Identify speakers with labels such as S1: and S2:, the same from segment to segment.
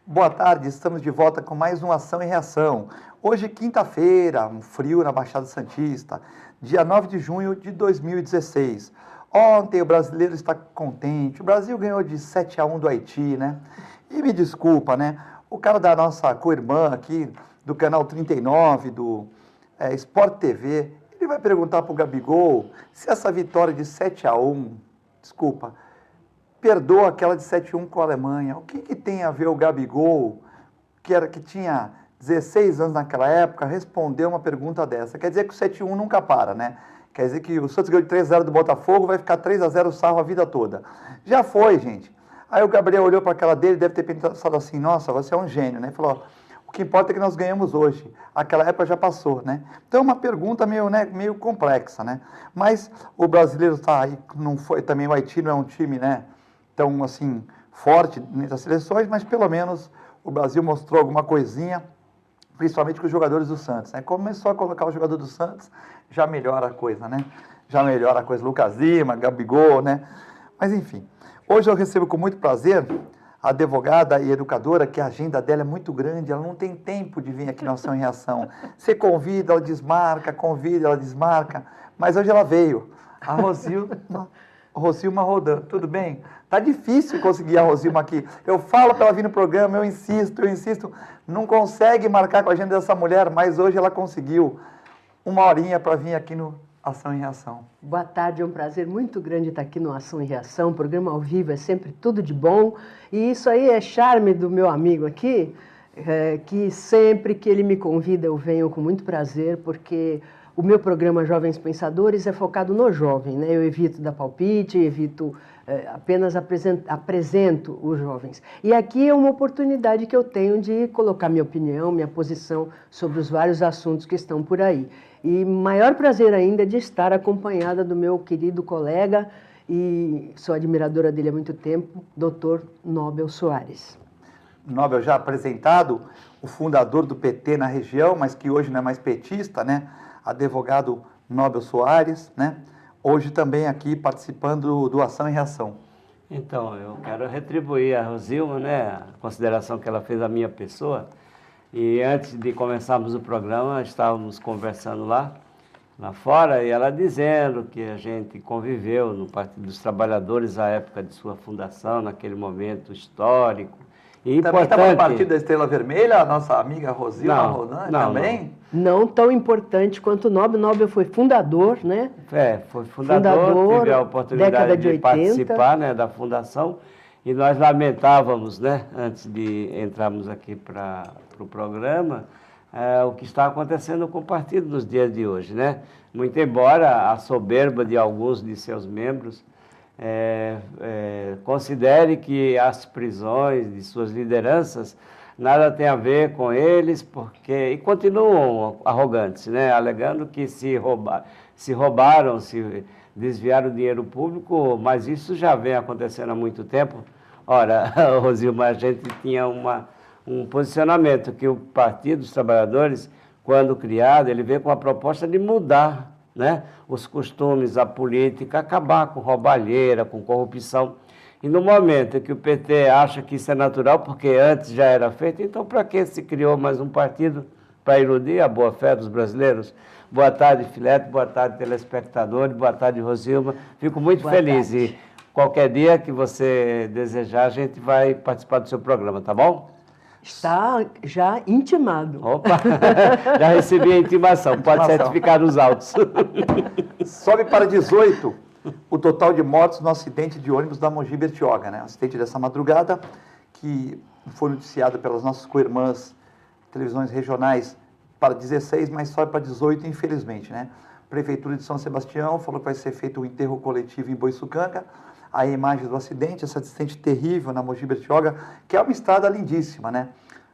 S1: Boa tarde, estamos de volta com mais uma Ação e Reação. Hoje, quinta-feira, um frio na Baixada Santista, dia 9 de junho de 2016. Ontem o brasileiro está contente, o Brasil ganhou de 7-1 do Haiti, né? E me desculpa, né? O cara da nossa co-irmã aqui, do canal 39, do Sport TV, ele vai perguntar para o Gabigol se essa vitória de 7-1, desculpa, perdoa aquela de 7-1 com a Alemanha. O que tem a ver o Gabigol, que tinha 16 anos naquela época, responder uma pergunta dessa? Quer dizer que o 7-1 nunca para, né? Quer dizer que o Santos ganhou de 3-0 do Botafogo, vai ficar 3-0 o sarro a vida toda. Já foi, gente. Aí o Gabriel olhou para aquela dele, deve ter pensado assim, nossa, você é um gênio, né? Falou, o que importa é que nós ganhamos hoje. Aquela época já passou, né? Então é uma pergunta meio complexa, né? Mas o brasileiro está aí, não foi, também o Haiti não é um time, né? Tão assim, forte nas seleções, mas pelo menos o Brasil mostrou alguma coisinha, principalmente com os jogadores do Santos, né? Começou a colocar o jogador do Santos, já melhora a coisa, né? Já melhora a coisa, Lucas Lima, Gabigol, né? Mas enfim, hoje eu recebo com muito prazer a advogada e educadora, que a agenda dela é muito grande, ela não tem tempo de vir aqui na Ação e Reação. Você convida, ela desmarca, convida, ela desmarca, mas hoje ela veio. A Rosilma Rodan, tudo bem? Tá difícil conseguir a Rosilma aqui. Eu falo para ela vir no programa, eu insisto. Não consegue marcar com a agenda dessa mulher, mas hoje ela conseguiu uma horinha para vir aqui no Ação e Reação.
S2: Boa tarde, é um prazer muito grande estar aqui no Ação e Reação. O programa ao vivo é sempre tudo de bom. E isso aí é charme do meu amigo aqui, que sempre que ele me convida eu venho com muito prazer, porque o meu programa Jovens Pensadores é focado no jovem, né? Eu evito dar palpite, apenas apresento os jovens. E aqui é uma oportunidade que eu tenho de colocar minha opinião, minha posição sobre os vários assuntos que estão por aí. E maior prazer ainda de estar acompanhada do meu querido colega, e sou admiradora dele há muito tempo, Dr. Nobel Soares.
S1: Nobel já apresentado, o fundador do PT na região, mas que hoje não é mais petista, né? Advogado Nobel Soares, né? Hoje também aqui participando do Ação e Reação.
S3: Então, eu quero retribuir a Rosilma, né, a consideração que ela fez à minha pessoa. E antes de começarmos o programa, estávamos conversando lá fora, e ela dizendo que a gente conviveu no Partido dos Trabalhadores à época de sua fundação, naquele momento histórico. E
S1: também estava no Partido da Estrela Vermelha, a nossa amiga Rosilma Rodan, também?
S2: Não tão importante quanto o Nobel. Nobel foi fundador, né?
S3: Foi fundador, tive a oportunidade de participar, né, da fundação, e nós lamentávamos, né, antes de entrarmos aqui para o programa, o que está acontecendo com o partido nos dias de hoje, né? Muito embora a soberba de alguns de seus membros considere que as prisões de suas lideranças nada tem a ver com eles, e continuam arrogantes, né? Alegando que se roubaram, se desviaram dinheiro público, mas isso já vem acontecendo há muito tempo. Ora, Rosilma, a gente tinha um posicionamento que o Partido dos Trabalhadores, quando criado, ele veio com a proposta de mudar, né, os costumes, a política, acabar com roubalheira, com corrupção. E no momento em que o PT acha que isso é natural, porque antes já era feito, então para que se criou mais um partido para iludir a boa-fé dos brasileiros? Boa tarde, Filete, boa tarde, telespectadores, boa tarde, Rosilma. Fico muito feliz e qualquer dia que você desejar, a gente vai participar do seu programa, tá bom?
S2: Está já intimado.
S3: Opa, já recebi a intimação, pode certificar os autos.
S1: Sobe para 18 o total de mortes no acidente de ônibus da Mogi Bertioga, né? O acidente dessa madrugada, que foi noticiado pelas nossas co-irmãs televisões regionais para 16, mas sobe para 18, infelizmente, né? Prefeitura de São Sebastião falou que vai ser feito um enterro coletivo em Boiçucanga. A imagem do acidente, esse acidente terrível na Mogi Bertioga, que é uma estrada lindíssima, né?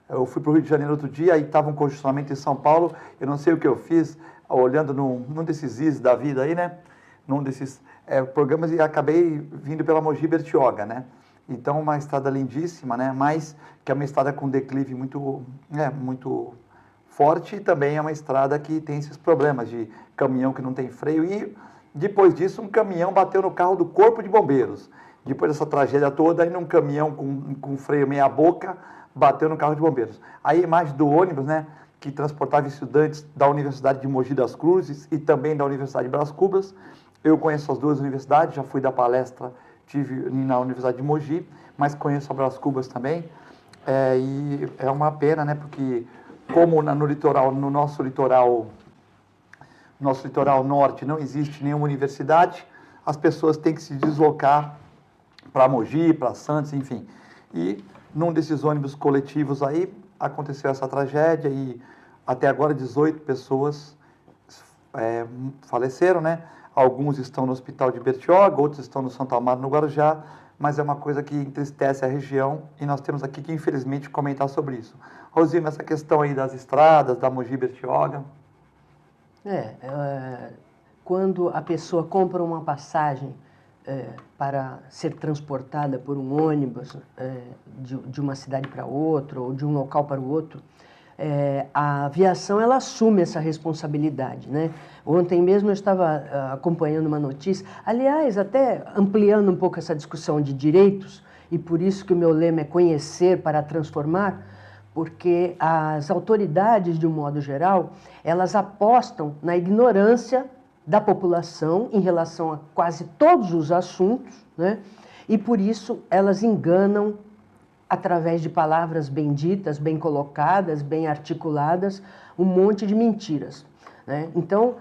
S1: Eu fui para o Rio de Janeiro outro dia e estava um congestionamento em São Paulo, eu não sei o que eu fiz, olhando num desses is da vida aí, né? Num desses programas, e acabei vindo pela Mogi Bertioga, né? Então, uma estrada lindíssima, né? Mas que é uma estrada com declive muito forte, e também é uma estrada que tem esses problemas de caminhão que não tem freio. E depois disso, um caminhão bateu no carro do Corpo de Bombeiros. Depois dessa tragédia toda, aí num caminhão com freio meia boca, bateu no carro de bombeiros. Aí a imagem do ônibus, né, que transportava estudantes da Universidade de Mogi das Cruzes e também da Universidade de Brás Cubas. Eu conheço as duas universidades, já fui dar palestra, tive na Universidade de Mogi, mas conheço a Brás Cubas também. E é uma pena, né, porque como no litoral, no nosso litoral norte não existe nenhuma universidade, as pessoas têm que se deslocar para Mogi, para Santos, enfim. E num desses ônibus coletivos aí, aconteceu essa tragédia e até agora 18 pessoas faleceram, né? Alguns estão no hospital de Bertioga, outros estão no Santo Amaro, no Guarujá, mas é uma coisa que entristece a região e nós temos aqui que, infelizmente, comentar sobre isso. Rosima, essa questão aí das estradas, da Mogi Bertioga.
S2: Quando a pessoa compra uma passagem para ser transportada por um ônibus de uma cidade para outra ou de um local para o outro, a aviação ela assume essa responsabilidade, né? Ontem mesmo eu estava acompanhando uma notícia, aliás, até ampliando um pouco essa discussão de direitos, e por isso que o meu lema é conhecer para transformar, porque as autoridades, de um modo geral, elas apostam na ignorância da população em relação a quase todos os assuntos, né? E por isso elas enganam através de palavras bem ditas, bem colocadas, bem articuladas, um monte de mentiras, né? Então,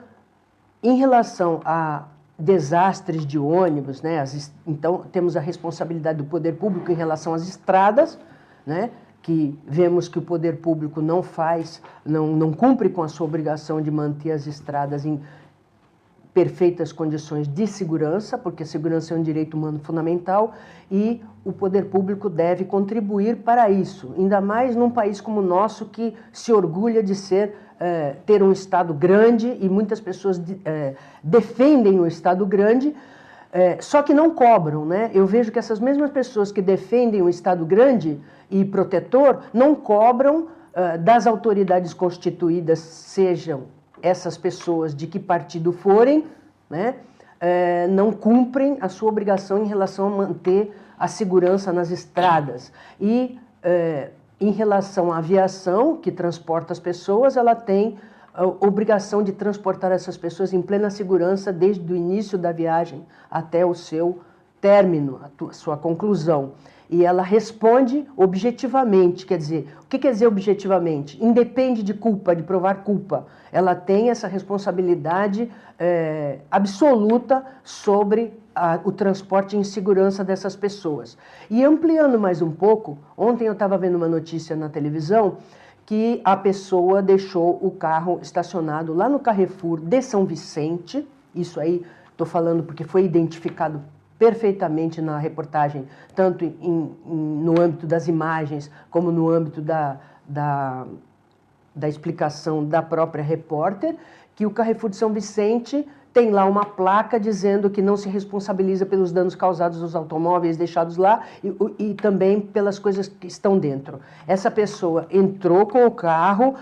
S2: em relação a desastres de ônibus, né? Então, temos a responsabilidade do poder público em relação às estradas, né? Que vemos que o poder público não cumpre com a sua obrigação de manter as estradas em perfeitas condições de segurança, porque a segurança é um direito humano fundamental e o poder público deve contribuir para isso, ainda mais num país como o nosso que se orgulha de ter um Estado grande e muitas pessoas defendem o Estado grande, só que não cobram, né? Eu vejo que essas mesmas pessoas que defendem o Estado grande e protetor não cobram das autoridades constituídas, sejam essas pessoas de que partido forem, né, não cumprem a sua obrigação em relação a manter a segurança nas estradas. E em relação à aviação, que transporta as pessoas, ela tem a obrigação de transportar essas pessoas em plena segurança desde o início da viagem até o seu término, a sua conclusão. E ela responde objetivamente, quer dizer, o que quer dizer objetivamente? Independe de culpa, de provar culpa. Ela tem essa responsabilidade absoluta sobre o transporte em segurança dessas pessoas. E ampliando mais um pouco, ontem eu estava vendo uma notícia na televisão que a pessoa deixou o carro estacionado lá no Carrefour de São Vicente, isso aí estou falando porque foi identificado perfeitamente na reportagem, tanto no âmbito das imagens, como no âmbito da explicação da própria repórter, que o Carrefour de São Vicente tem lá uma placa dizendo que não se responsabiliza pelos danos causados aos automóveis deixados lá e também pelas coisas que estão dentro. Essa pessoa entrou com o carro,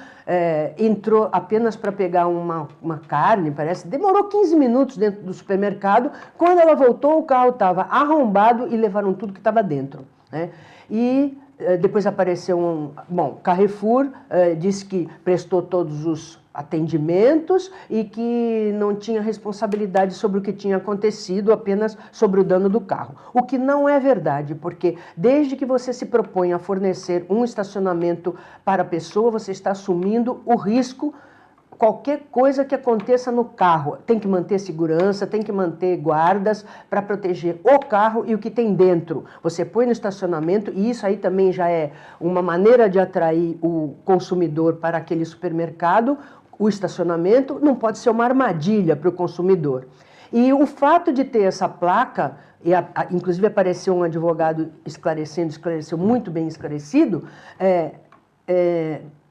S2: entrou apenas para pegar uma carne, parece, demorou 15 minutos dentro do supermercado. Quando ela voltou, o carro estava arrombado e levaram tudo que estava dentro, né? E depois apareceu Carrefour disse que prestou todos os atendimentos e que não tinha responsabilidade sobre o que tinha acontecido, apenas sobre o dano do carro. O que não é verdade, porque desde que você se propõe a fornecer um estacionamento para a pessoa, você está assumindo o risco. Qualquer coisa que aconteça no carro, tem que manter segurança, tem que manter guardas para proteger o carro e o que tem dentro. Você põe no estacionamento e isso aí também já é uma maneira de atrair o consumidor para aquele supermercado. O estacionamento não pode ser uma armadilha para o consumidor. E o fato de ter essa placa, inclusive apareceu um advogado esclareceu muito bem esclarecido,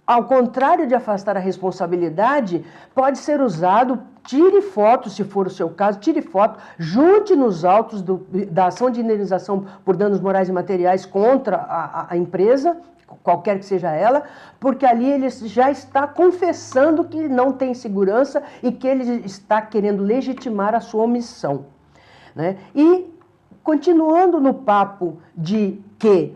S2: ao contrário de afastar a responsabilidade, pode ser usado tire foto, se for o seu caso, tire foto, junte nos autos da ação de indenização por danos morais e materiais contra a empresa, qualquer que seja ela, porque ali ele já está confessando que não tem segurança e que ele está querendo legitimar a sua omissão, né? E continuando no papo de que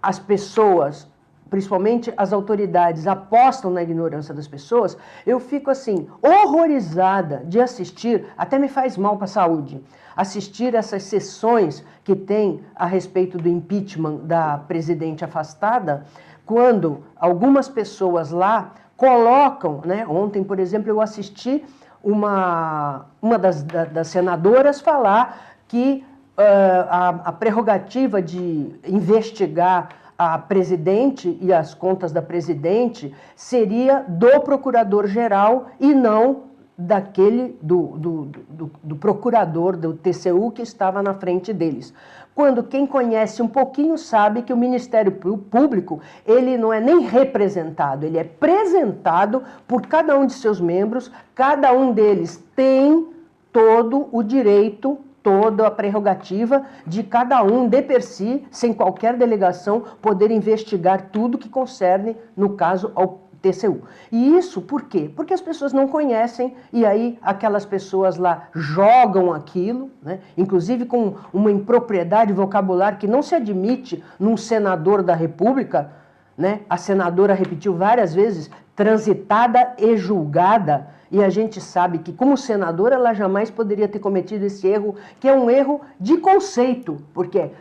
S2: as pessoas, principalmente as autoridades, apostam na ignorância das pessoas, eu fico assim, horrorizada de assistir, até me faz mal para a saúde, assistir essas sessões que tem a respeito do impeachment da presidente afastada, quando algumas pessoas lá colocam, né? Ontem, por exemplo, eu assisti uma das senadoras falar que a prerrogativa de investigar a presidente e as contas da presidente seria do procurador-geral e não daquele do procurador do TCU que estava na frente deles. Quando quem conhece um pouquinho sabe que o Ministério Público, ele não é nem representado, ele é apresentado por cada um de seus membros, cada um deles tem todo o direito, toda a prerrogativa de cada um, de per si, sem qualquer delegação, poder investigar tudo que concerne, no caso, ao TCU. E isso por quê? Porque as pessoas não conhecem e aí aquelas pessoas lá jogam aquilo, né? Inclusive com uma impropriedade vocabular que não se admite num senador da República, né? A senadora repetiu várias vezes, transitada e julgada, e a gente sabe que como senadora ela jamais poderia ter cometido esse erro, que é um erro de conceito, porque é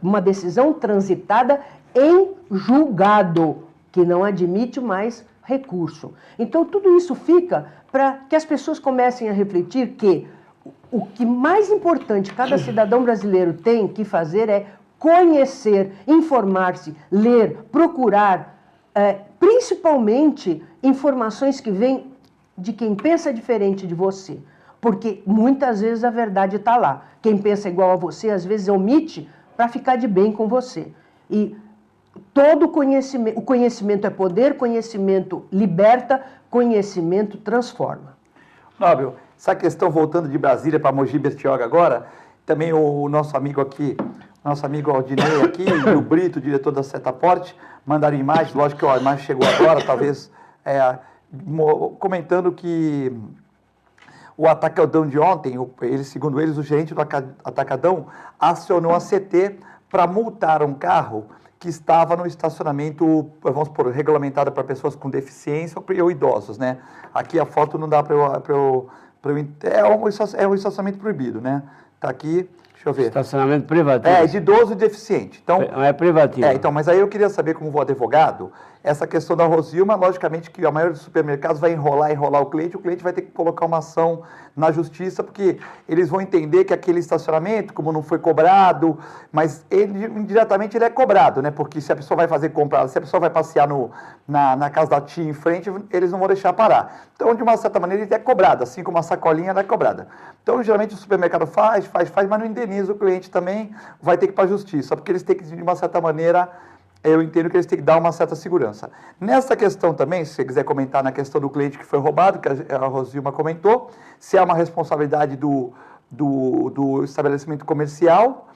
S2: uma decisão transitada em julgado, que não admite mais recurso. Então, tudo isso fica para que as pessoas comecem a refletir que o que mais importante cada cidadão brasileiro tem que fazer é conhecer, informar-se, ler, procurar, principalmente informações que vêm de quem pensa diferente de você. Porque muitas vezes a verdade está lá. Quem pensa igual a você, às vezes omite para ficar de bem com você. E todo conhecimento, o conhecimento é poder, conhecimento liberta, conhecimento transforma.
S1: Nóbel, essa questão voltando de Brasília para Mogi Bertioga agora, também o nosso amigo aqui, nosso amigo Aldinei aqui, e o Brito, diretor da Setaporte, mandaram imagens, lógico que a imagem chegou agora, talvez comentando que o Atacadão de ontem, segundo eles, o gerente do Atacadão acionou a CT para multar um carro que estava no estacionamento, vamos supor, regulamentado para pessoas com deficiência ou idosos, né? Aqui a foto não dá para eu é um estacionamento proibido, né? Tá aqui, deixa eu ver.
S3: Estacionamento privativo.
S1: De idoso e deficiente. Então,
S3: é privativo.
S1: Então, mas aí eu queria saber, como advogado, essa questão da Rosilma, logicamente que a maioria dos supermercados vai enrolar o cliente vai ter que colocar uma ação na justiça, porque eles vão entender que aquele estacionamento, como não foi cobrado, mas indiretamente ele é cobrado, né? Porque se a pessoa vai fazer compra, se a pessoa vai passear na casa da tia em frente, eles não vão deixar parar. Então, de uma certa maneira, ele é cobrado, assim como a sacolinha ela é cobrada. Então, geralmente o supermercado faz, mas não indeniza o cliente também, vai ter que ir para a justiça, porque eles têm que, de uma certa maneira, eu entendo que eles têm que dar uma certa segurança. Nessa questão também, se você quiser comentar na questão do cliente que foi roubado, que a Rosilma comentou, se é uma responsabilidade do estabelecimento comercial,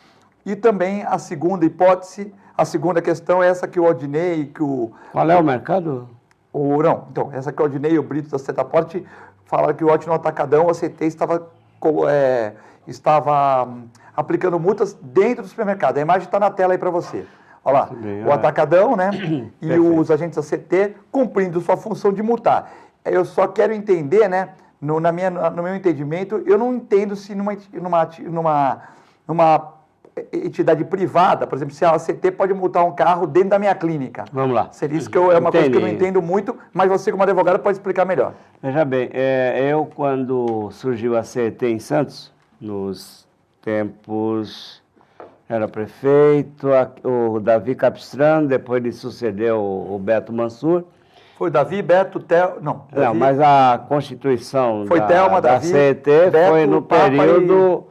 S1: e também a segunda hipótese, a segunda questão é essa que o Aldinei, que o...
S3: Qual é o mercado?
S1: Então, essa que o Aldinei e o Brito da Setaporte falaram que o Ótimo Atacadão, a CT, estava aplicando multas dentro do supermercado. A imagem está na tela aí para você. Olha lá, o Atacadão, né, e os agentes da CT cumprindo sua função de multar. Eu só quero entender, né, no meu entendimento, eu não entendo se numa entidade privada, por exemplo, se a CT pode multar um carro dentro da minha clínica.
S3: Vamos lá.
S1: Seria isso que é uma coisa que eu não entendo muito, mas você como advogado pode explicar melhor.
S3: Veja bem, eu quando surgiu a CT em Santos, nos tempos... Era prefeito, o Davi Capistrano, depois ele sucedeu o Beto Mansur.
S1: Foi Davi, Beto, Theo... Não, Davi,
S3: não, mas a constituição
S1: foi Thelma,
S3: da
S1: Davi,
S3: CET
S1: Beto,
S3: foi no
S1: Papa
S3: período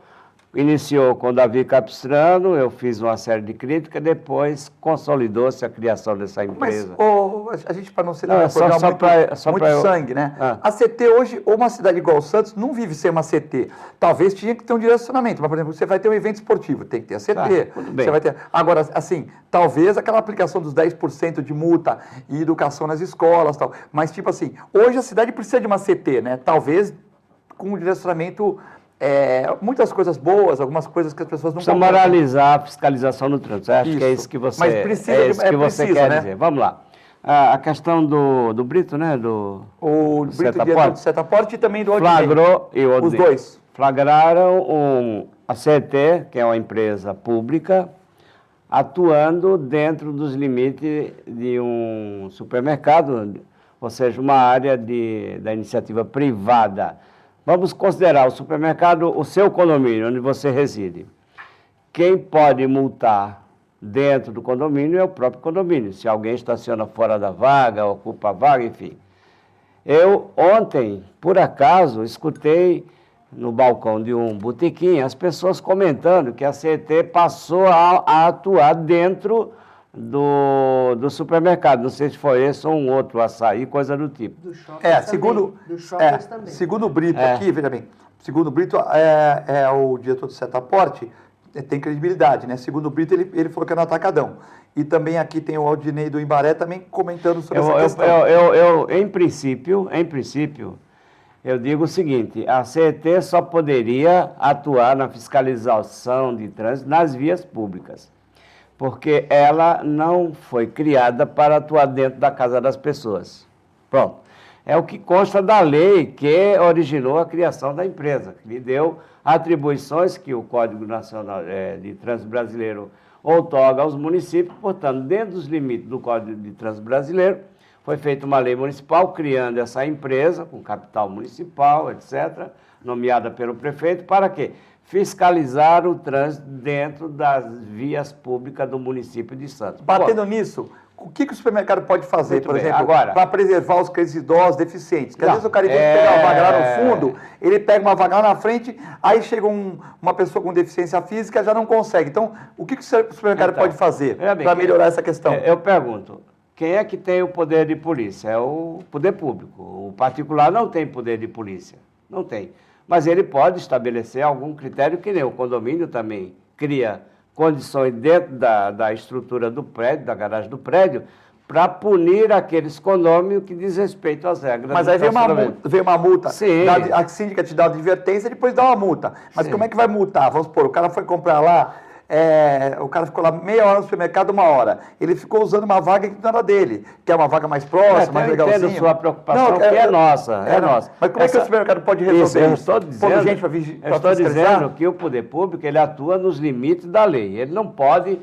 S3: Iniciou com Davi Capistrano, eu fiz uma série de críticas, depois consolidou-se a criação dessa empresa.
S1: Mas a gente, para não ser um
S3: muito
S1: sangue, né? A CT hoje, ou uma cidade igual o Santos, não vive sem uma CT. Talvez tinha que ter um direcionamento, mas, por exemplo, você vai ter um evento esportivo, tem que ter a CT.
S3: Tudo bem.
S1: Você vai ter... Agora, assim, talvez aquela aplicação dos 10% de multa e educação nas escolas, tal. Mas, tipo assim, hoje a cidade precisa de uma CT, né? Talvez com um direcionamento... muitas coisas boas, algumas coisas que as pessoas não
S3: precisa moralizar a fiscalização no trânsito. Acho que é isso que você,
S1: mas precisa,
S3: você quer dizer. Vamos lá. A questão do Brito, né?
S1: O Brito, diretor do Setaporte, e também do Odinei.
S3: Flagrou e
S1: os dois.
S3: Flagraram a CET, que é uma empresa pública, atuando dentro dos limites de um supermercado, ou seja, uma área da iniciativa privada. Vamos considerar o supermercado o seu condomínio, onde você reside. Quem pode multar dentro do condomínio é o próprio condomínio. Se alguém estaciona fora da vaga, ocupa a vaga, enfim. Eu, ontem, por acaso, escutei no balcão de um botequim as pessoas comentando que a CET passou a atuar dentro do supermercado. Não sei se foi esse ou um outro, Açaí, coisa do tipo.
S2: Do shopping também.
S1: Segundo o Brito aqui, veja bem, segundo o Brito, o diretor do Setaporte, tem credibilidade, né? Segundo o Brito, ele falou que é no Atacadão. E também aqui tem o Aldinei do Embaré também comentando sobre essa questão.
S3: Em princípio, eu digo o seguinte, a CET só poderia atuar na fiscalização de trânsito nas vias públicas, porque ela não foi criada para atuar dentro da casa das pessoas. Pronto. É o que consta da lei que originou a criação da empresa, que lhe deu atribuições que o Código Nacional de Trânsito Brasileiro outorga aos municípios. Portanto, dentro dos limites do Código de Trânsito Brasileiro, foi feita uma lei municipal criando essa empresa, com capital municipal, etc., nomeada pelo prefeito, para quê? Fiscalizar o trânsito dentro das vias públicas do município de Santos.
S1: Batendo nisso, o que o supermercado pode fazer,
S3: Muito
S1: por
S3: bem.
S1: exemplo,
S3: Agora,
S1: para preservar os clientes idosos, deficientes? Porque às vezes o cara, em vez de pegar uma vaga lá no fundo, ele pega uma vaga lá na frente, aí chega uma pessoa com deficiência física já não consegue. Então, o que o supermercado pode fazer para melhorar essa questão?
S3: Eu pergunto, quem é que tem o poder de polícia? É o poder público. O particular não tem poder de polícia. Não tem. Mas ele pode estabelecer algum critério, que nem o condomínio também cria condições dentro da estrutura do prédio, da garagem do prédio, para punir aqueles condôminos que desrespeitam as regras.
S1: Mas aí vem uma multa,
S3: Sim.
S1: A síndica te dá uma advertência e depois dá uma multa. Mas Sim. Como é que vai multar? Vamos supor, o cara foi comprar lá, o cara ficou lá meia hora no supermercado, 1 hora. Ele ficou usando uma vaga que não era dele, que é uma vaga mais próxima, mais legalzinha.
S3: Eu entendo sua preocupação, que é nossa. Nossa.
S1: Mas como é que o supermercado pode resolver isso?
S3: Eu estou dizendo que o poder público ele atua nos limites da lei. Ele não pode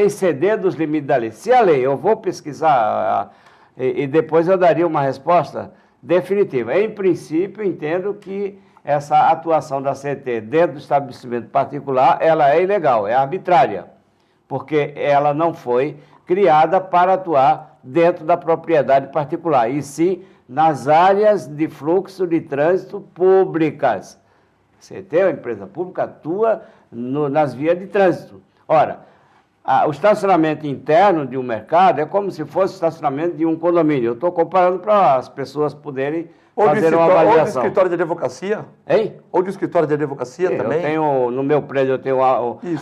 S3: exceder dos limites da lei. Se a lei, eu vou pesquisar e depois eu daria uma resposta definitiva. Em princípio, entendo que essa atuação da CET dentro do estabelecimento particular, ela é ilegal, é arbitrária, porque ela não foi criada para atuar dentro da propriedade particular, e sim nas áreas de fluxo de trânsito públicas. A CET, uma empresa pública, atua nas vias de trânsito. Ora, o estacionamento interno de um mercado é como se fosse o estacionamento de um condomínio. Eu estou comparando para as pessoas poderem fazer uma avaliação.
S1: Ou de escritório de advocacia?
S3: Hein?
S1: Ou de escritório de advocacia também?
S3: No meu prédio eu tenho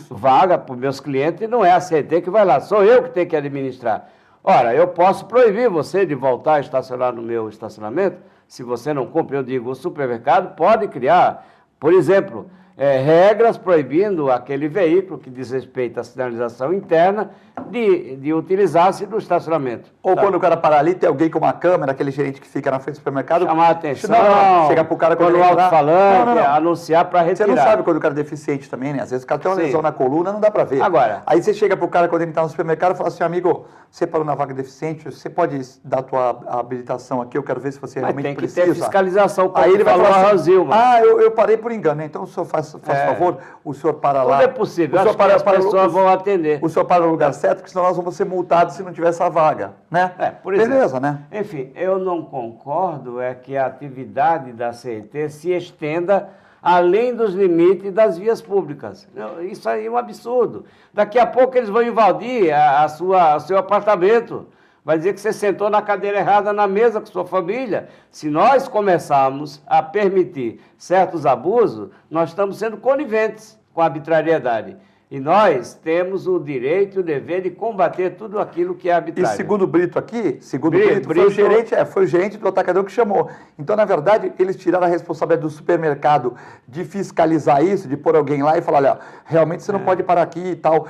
S3: vaga para os meus clientes e não é a CET que vai lá, sou eu que tenho que administrar. Ora, eu posso proibir você de voltar a estacionar no meu estacionamento, se você não cumpre. Eu digo, o supermercado pode criar, por exemplo, regras proibindo aquele veículo que diz respeito à sinalização interna de utilizar-se do estacionamento.
S1: Ou quando o cara parar ali, tem alguém com uma câmera, aquele gerente que fica na frente do supermercado.
S3: Chamar a atenção,
S1: chega pro cara
S3: quando o alto-falante, anunciar para retirar.
S1: Você não sabe quando o cara é deficiente também, né? Às vezes o cara tem uma lesão na coluna, não dá para ver.
S3: Agora,
S1: aí você chega pro cara quando ele está no supermercado e fala assim, amigo, você parou na vaga deficiente, você pode dar a tua habilitação aqui, eu quero ver se você realmente precisa.
S3: Tem que ter fiscalização, como
S1: aí ele vai falar assim,
S3: Zilma.
S1: eu parei por engano, né? Então o senhor faz favor, o senhor para lá.
S3: Tudo é possível, acho que as pessoas vão atender.
S1: O senhor para no lugar certo, porque senão nós vamos ser multados se não tiver essa vaga, né?
S3: Por exemplo.
S1: Beleza, né?
S3: Enfim, eu não concordo que a atividade da CET se estenda além dos limites das vias públicas. Isso aí é um absurdo. Daqui a pouco eles vão invadir o seu apartamento. Vai dizer que você sentou na cadeira errada na mesa com sua família. Se nós começarmos a permitir certos abusos, nós estamos sendo coniventes com a arbitrariedade. E nós temos o direito e o dever de combater tudo aquilo que é arbitrário.
S1: E segundo o Brito aqui, foi o gerente do atacadão que chamou. Então, na verdade, eles tiraram a responsabilidade do supermercado de fiscalizar isso, de pôr alguém lá e falar, olha, realmente você não pode parar aqui e tal.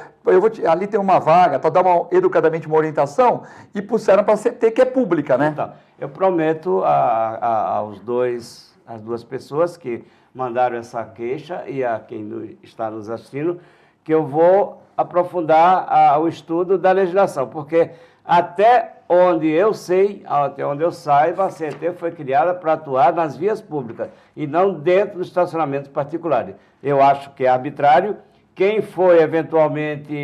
S1: Ali tem uma vaga, para dar educadamente uma orientação, e puseram para a CT, que é pública, né?
S3: Então, eu prometo às duas pessoas que mandaram essa queixa e a quem está nos assistindo, que eu vou aprofundar o estudo da legislação, porque até onde eu sei, até onde eu saiba, a CT foi criada para atuar nas vias públicas e não dentro dos estacionamentos particulares. Eu acho que é arbitrário. Quem foi eventualmente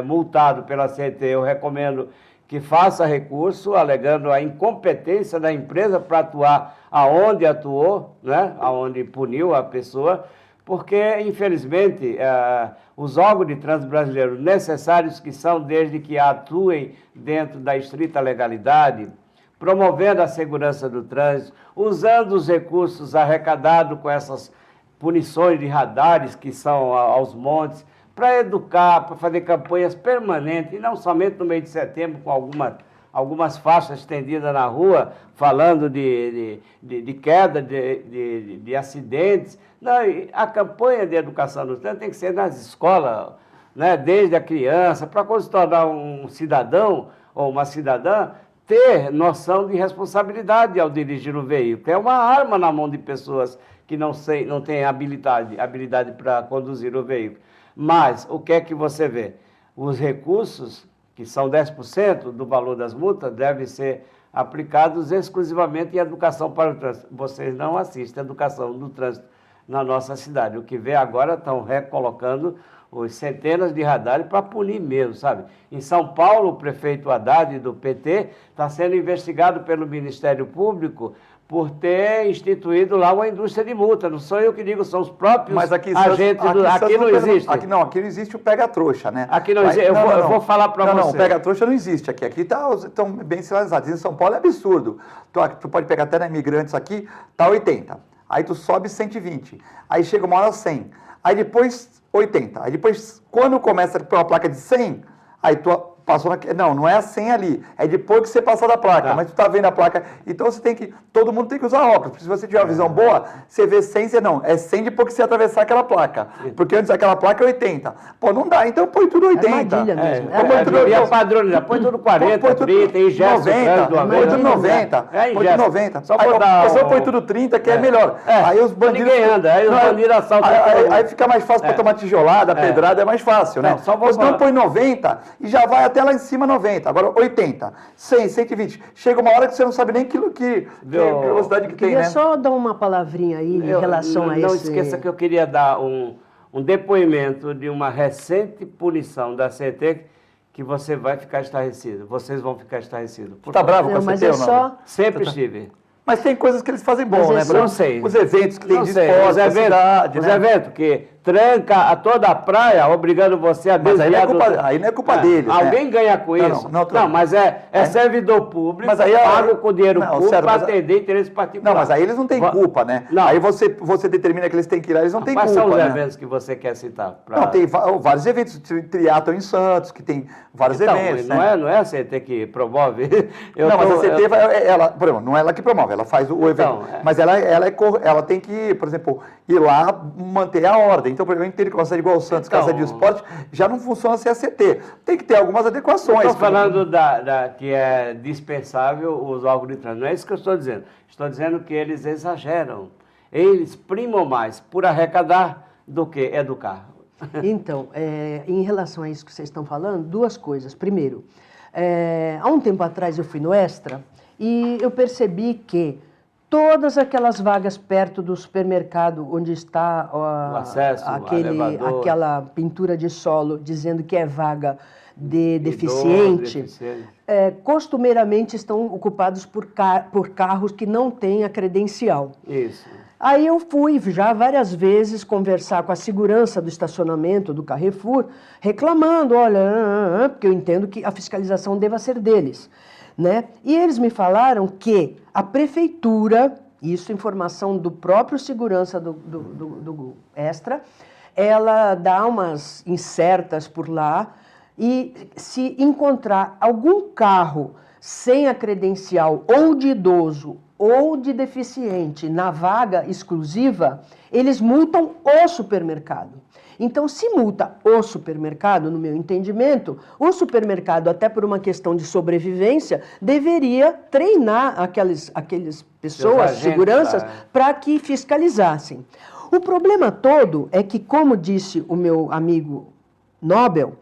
S3: multado pela CT, eu recomendo que faça recurso, alegando a incompetência da empresa para atuar aonde atuou, né? Aonde puniu a pessoa, porque, infelizmente, os órgãos de trânsito brasileiros necessários, que são desde que atuem dentro da estrita legalidade, promovendo a segurança do trânsito, usando os recursos arrecadados com essas punições de radares que são aos montes, para educar, para fazer campanhas permanentes, e não somente no mês de setembro, com algumas faixas estendidas na rua, falando de queda, de acidentes. Não, a campanha de educação no trânsito tem que ser nas escolas, né, desde a criança, para quando se tornar um cidadão ou uma cidadã, ter noção de responsabilidade ao dirigir o veículo. É uma arma na mão de pessoas que não têm habilidade para conduzir o veículo. Mas o que é que você vê? Os recursos, que são 10% do valor das multas, devem ser aplicados exclusivamente em educação para o trânsito. Vocês não assistem a educação do trânsito na nossa cidade. O que vê agora estão recolocando os centenas de radares para punir mesmo, sabe? Em São Paulo, o prefeito Haddad, do PT, está sendo investigado pelo Ministério Público por ter instituído lá uma indústria de multa. Não sou eu que digo, são os próprios agentes do... Aqui não existe.
S1: Aqui não existe o pega-trouxa, né?
S3: Aqui não existe. Eu vou falar para você.
S1: Não, o pega-trouxa não existe aqui. Aqui estão bem sinalizados. Em São Paulo é absurdo. Tu pode pegar até na Imigrantes aqui, tá 80. Aí tu sobe 120. Aí chega uma hora 100. Aí depois 80. Aí depois, quando começa a uma placa de 100, aí tu passou na... Não é a 100 ali. É depois que você passou da placa. Tá. Mas tu tá vendo a placa. Então você tem que... Todo mundo tem que usar óculos. Se você tiver uma visão boa, você vê 100, você não. É 100 depois que você atravessar aquela placa. Porque antes aquela placa é 80. Pô, não dá. Então põe tudo 80.
S2: É armadilha mesmo.
S3: Põe tudo 40, 30, e já
S1: 90. Põe tudo 90. Põe tudo 90. Só põe tudo 30, que é melhor. Aí os bandidos...
S3: Ninguém anda. Aí os bandidos assaltam.
S1: Aí fica mais fácil para tomar tijolada, pedrada é mais fácil, né? Você não põe 90 e já vai até lá em cima 90. Agora 80, 100, 120. Chega uma hora que você não sabe nem que velocidade que tem, né?
S2: Eu queria só dar uma palavrinha aí em relação a isso.
S3: Não esqueça que eu queria dar um depoimento de uma recente punição da CT que você vai ficar estarrecido. Vocês vão ficar estarrecidos.
S1: Tá bravo com a CT ou não?
S3: Sempre estive.
S1: Mas tem coisas que eles fazem bom, né?
S3: Não sei.
S1: Os eventos que tem de esporte,
S3: os eventos que tranca toda a praia, obrigando você a desviar.
S1: Mas aí não é culpa deles.
S3: Alguém ganha com isso. Não, mas é servidor público,
S1: mas aí,
S3: pago com dinheiro público para atender interesse particular.
S1: Não, mas aí eles não têm culpa, né? Não. Aí você determina que eles têm que ir lá, eles não têm culpa.
S3: Quais são os eventos que você quer citar?
S1: Não, tem vários eventos. Triatlon em Santos, que tem vários eventos.
S3: Não é a CT que promove?
S1: Mas a CT, por exemplo, não é ela que promove, ela faz o evento. Mas ela tem que, por exemplo, ir lá manter a ordem. Então, por exemplo, inteiro que você igual o Santos, Casa de Esporte, já não funciona sem a CT. Tem que ter algumas adequações.
S3: Estou falando que é dispensável os órgãos de trânsito. Não é isso que eu estou dizendo. Estou dizendo que eles exageram. Eles primam mais por arrecadar do que educar.
S2: Então, em relação a isso que vocês estão falando, duas coisas. Primeiro, há um tempo atrás eu fui no Extra e eu percebi que todas aquelas vagas perto do supermercado onde está
S3: o acesso,
S2: aquela pintura de solo dizendo que é vaga de deficiente, costumeiramente estão ocupados por carros que não têm a credencial.
S3: Isso.
S2: Aí eu fui já várias vezes conversar com a segurança do estacionamento do Carrefour, reclamando, olha, porque eu entendo que a fiscalização deva ser deles, né? E eles me falaram que a prefeitura, isso informação do próprio segurança do Extra, ela dá umas incertas por lá e se encontrar algum carro sem a credencial ou de idoso ou de deficiente na vaga exclusiva, eles multam o supermercado. Então, se multa o supermercado, no meu entendimento, o supermercado, até por uma questão de sobrevivência, deveria treinar aquelas pessoas, seguranças, para que fiscalizassem. O problema todo é que, como disse o meu amigo Nobel,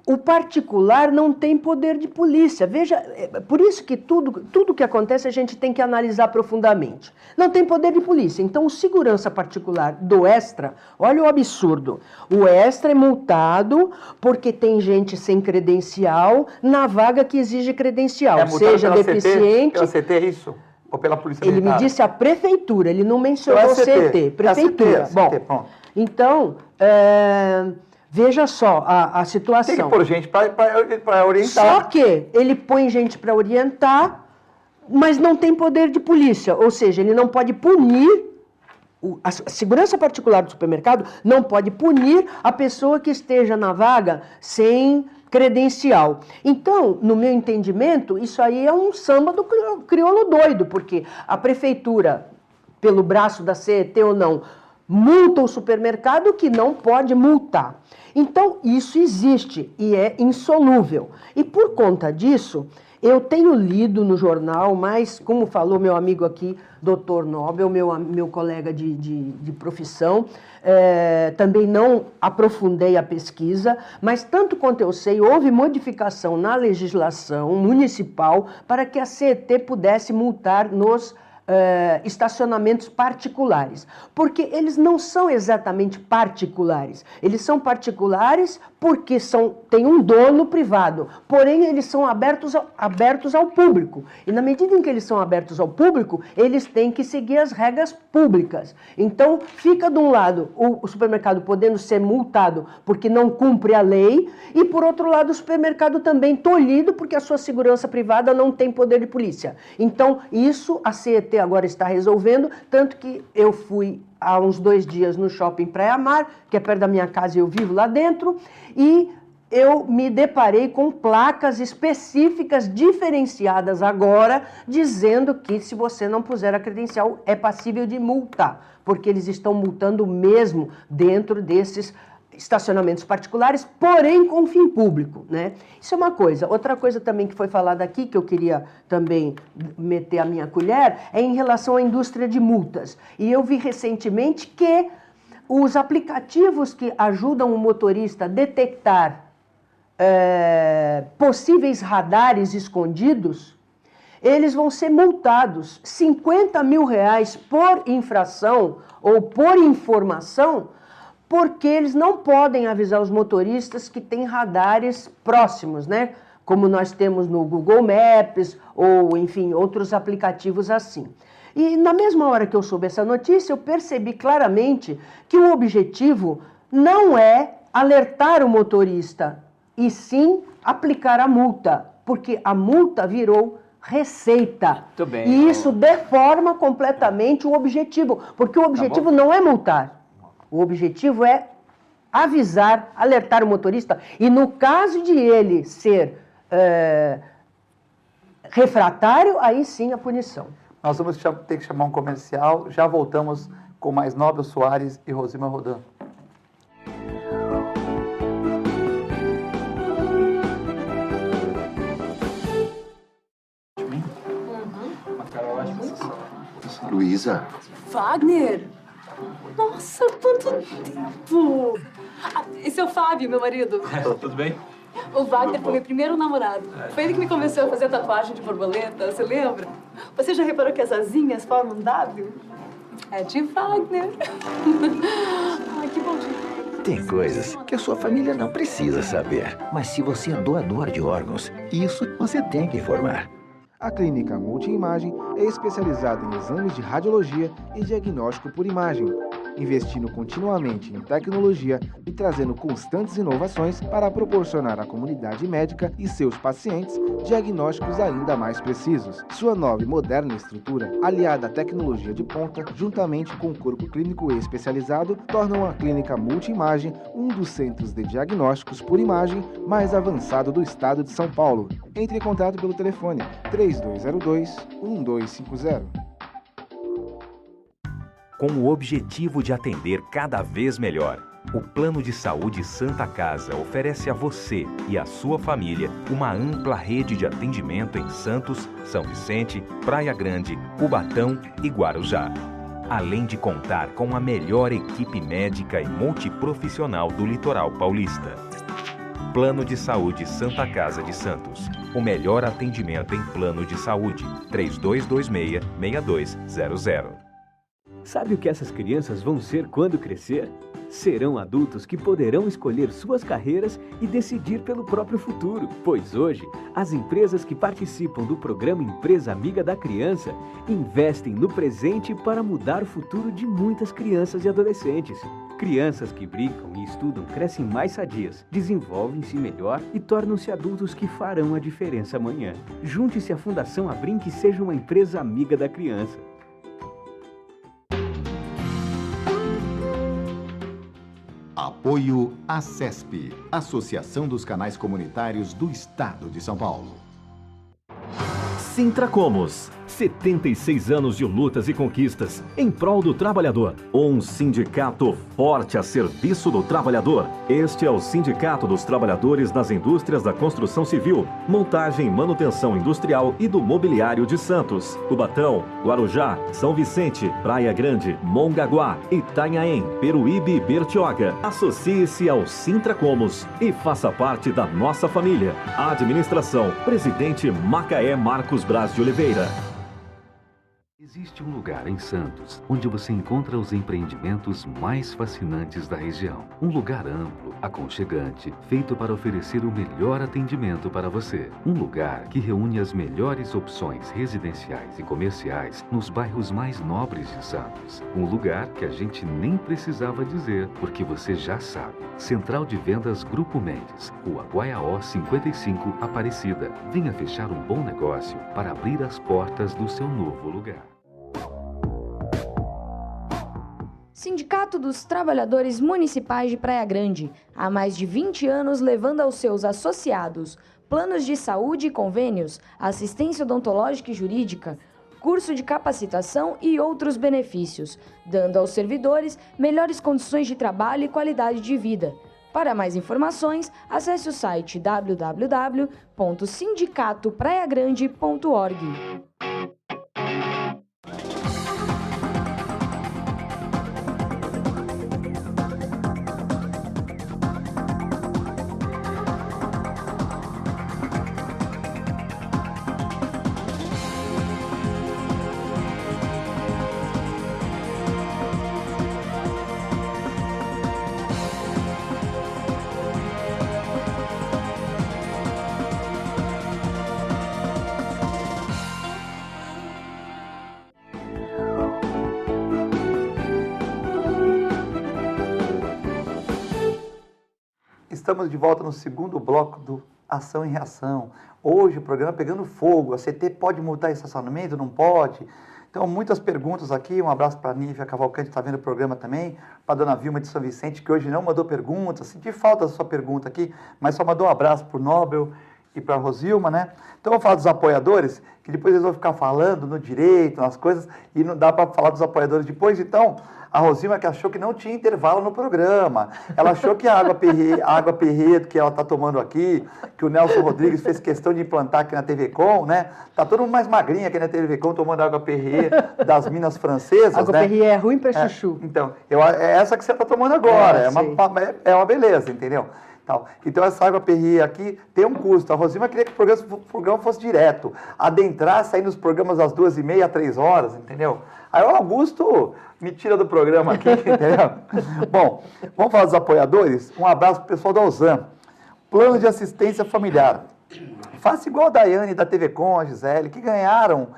S2: o particular não tem poder de polícia. Veja, por isso que tudo que acontece a gente tem que analisar profundamente. Não tem poder de polícia. Então, o segurança particular do Extra, olha o absurdo. O Extra é multado porque tem gente sem credencial na vaga que exige credencial, seja deficiente...
S1: Pela CT, é isso? Ou pela Polícia
S2: Militar? Ele me disse a prefeitura, ele não mencionou o CT. Prefeitura. Bom, então... Veja só a situação.
S1: Tem que pôr gente para orientar.
S2: Só que ele põe gente para orientar, mas não tem poder de polícia. Ou seja, ele não pode punir, a segurança particular do supermercado não pode punir a pessoa que esteja na vaga sem credencial. Então, no meu entendimento, isso aí é um samba do crioulo doido, porque a prefeitura, pelo braço da CET ou não, multa o supermercado que não pode multar. Então, isso existe e é insolúvel. E por conta disso, eu tenho lido no jornal, mas, como falou meu amigo aqui, Dr. Nobel, meu colega de profissão, também não aprofundei a pesquisa, mas tanto quanto eu sei, houve modificação na legislação municipal para que a CET pudesse multar nos estacionamentos particulares, porque eles não são exatamente particulares, eles são particulares porque têm um dono privado, porém eles são abertos ao público, e na medida em que eles são abertos ao público, eles têm que seguir as regras públicas. Então fica de um lado o supermercado podendo ser multado porque não cumpre a lei, e por outro lado o supermercado também tolhido porque a sua segurança privada não tem poder de polícia. Então isso a CET agora está resolvendo, tanto que eu fui há uns 2 dias no shopping Praia Mar, que é perto da minha casa e eu vivo lá dentro, e eu me deparei com placas específicas diferenciadas agora, dizendo que se você não puser a credencial é passível de multar, porque eles estão multando mesmo dentro desses estacionamentos particulares, porém com fim público, né? Isso é uma coisa. Outra coisa também que foi falada aqui, que eu queria também meter a minha colher, é em relação à indústria de multas. E eu vi recentemente que os aplicativos que ajudam o motorista a detectar possíveis radares escondidos, eles vão ser multados R$50 mil por infração ou por informação, porque eles não podem avisar os motoristas que tem radares próximos, né? Como nós temos no Google Maps ou, enfim, outros aplicativos assim. E na mesma hora que eu soube essa notícia, eu percebi claramente que o objetivo não é alertar o motorista, e sim aplicar a multa, porque a multa virou receita.
S3: Muito bem.
S2: E isso deforma completamente o objetivo, porque o objetivo não é multar. O objetivo é avisar, alertar o motorista, e no caso de ele ser refratário, aí sim a punição.
S1: Nós vamos ter que chamar um comercial, já voltamos com mais Nobel Soares e Rosima Rodan.
S4: Luísa.
S5: Wagner! Nossa, quanto tempo! Esse é o Fábio, meu marido.
S6: Tudo bem?
S5: O Wagner foi meu primeiro namorado. Foi ele que me convenceu a fazer tatuagem de borboleta, você lembra? Você já reparou que as asinhas formam um W? É de Wagner. Ai, que bom dia.
S4: Tem coisas que a sua família não precisa saber. Mas se você é doador de órgãos, isso você tem que informar.
S6: A clínica Multiimagem é especializada em exames de radiologia e diagnóstico por imagem, investindo continuamente em tecnologia e trazendo constantes inovações para proporcionar à comunidade médica e seus pacientes diagnósticos ainda mais precisos. Sua nova e moderna estrutura, aliada à tecnologia de ponta, juntamente com o corpo clínico especializado, tornam a clínica Multiimagem um dos centros de diagnósticos por imagem mais avançado do estado de São Paulo. Entre em contato pelo telefone 3202-1250.
S7: Com o objetivo de atender cada vez melhor, o Plano de Saúde Santa Casa oferece a você e à sua família uma ampla rede de atendimento em Santos, São Vicente, Praia Grande, Cubatão e Guarujá. Além de contar com a melhor equipe médica e multiprofissional do litoral paulista. Plano de Saúde Santa Casa de Santos. O melhor atendimento em plano de saúde. 3226-6200.
S8: Sabe o que essas crianças vão ser quando crescer? Serão adultos que poderão escolher suas carreiras e decidir pelo próprio futuro. Pois hoje, as empresas que participam do programa Empresa Amiga da Criança investem no presente para mudar o futuro de muitas crianças e adolescentes. Crianças que brincam e estudam crescem mais sadias, desenvolvem-se melhor e tornam-se adultos que farão a diferença amanhã. Junte-se à Fundação Abrinq e seja uma empresa amiga da criança.
S9: Apoio ACESP, Associação dos Canais Comunitários do Estado de São Paulo.
S10: Sintracomos, 76 anos de lutas e conquistas em prol do trabalhador. Um sindicato forte a serviço do trabalhador. Este é o Sindicato dos Trabalhadores das Indústrias da Construção Civil, Montagem e Manutenção Industrial e do Mobiliário de Santos, Cubatão, Guarujá, São Vicente, Praia Grande, Mongaguá, Itanhaém, Peruíbe e Bertioga. Associe-se ao Sintracomos e faça parte da nossa família. Administração, Presidente Macaé Marcos Braz de Oliveira.
S11: Existe um lugar em Santos onde você encontra os empreendimentos mais fascinantes da região. Um lugar amplo, aconchegante, feito para oferecer o melhor atendimento para você. Um lugar que reúne as melhores opções residenciais e comerciais nos bairros mais nobres de Santos. Um lugar que a gente nem precisava dizer, porque você já sabe. Central de Vendas Grupo Mendes, Rua Guaiaó 55, Aparecida. Venha fechar um bom negócio para abrir as portas do seu novo lugar.
S12: Sindicato dos Trabalhadores Municipais de Praia Grande, há mais de 20 anos levando aos seus associados planos de saúde e convênios, assistência odontológica e jurídica, curso de capacitação e outros benefícios, dando aos servidores melhores condições de trabalho e qualidade de vida. Para mais informações, acesse o site www.sindicatopraiagrande.org.
S1: Estamos de volta no segundo bloco do Ação e Reação. Hoje o programa pegando fogo. A CT pode multar estacionamento? Não pode? Então, muitas perguntas aqui. Um abraço para a Nívia Cavalcante, que está vendo o programa também. Para a dona Vilma de São Vicente, que hoje não mandou perguntas. Senti falta da sua pergunta aqui, mas só mandou um abraço para o Nobel e para a Rosilma, né? Então, vou falar dos apoiadores, que depois eles vão ficar falando no direito, nas coisas, e não dá para falar dos apoiadores depois. Então, a Rosilma que achou que não tinha intervalo no programa. Ela achou que a água Perredo que ela está tomando aqui, que o Nelson Rodrigues fez questão de implantar aqui na TV Com, né? Tá todo mundo mais magrinho aqui na TV Com, tomando água Perrier das Minas Francesas,
S2: água
S1: né?
S2: Perrier é ruim para chuchu.
S1: Então, é essa que você está tomando agora. É uma beleza, entendeu? Então, essa água Perrier aqui tem um custo. A Rosilma queria que o programa fosse direto. Adentrar, sair nos programas às 2h30, 3 horas, entendeu? Aí o Augusto me tira do programa aqui, entendeu? Bom, vamos falar dos apoiadores? Um abraço pro pessoal da Ozan. Plano de Assistência Familiar. Faça igual a Daiane da TV Com, a Gisele, que ganharam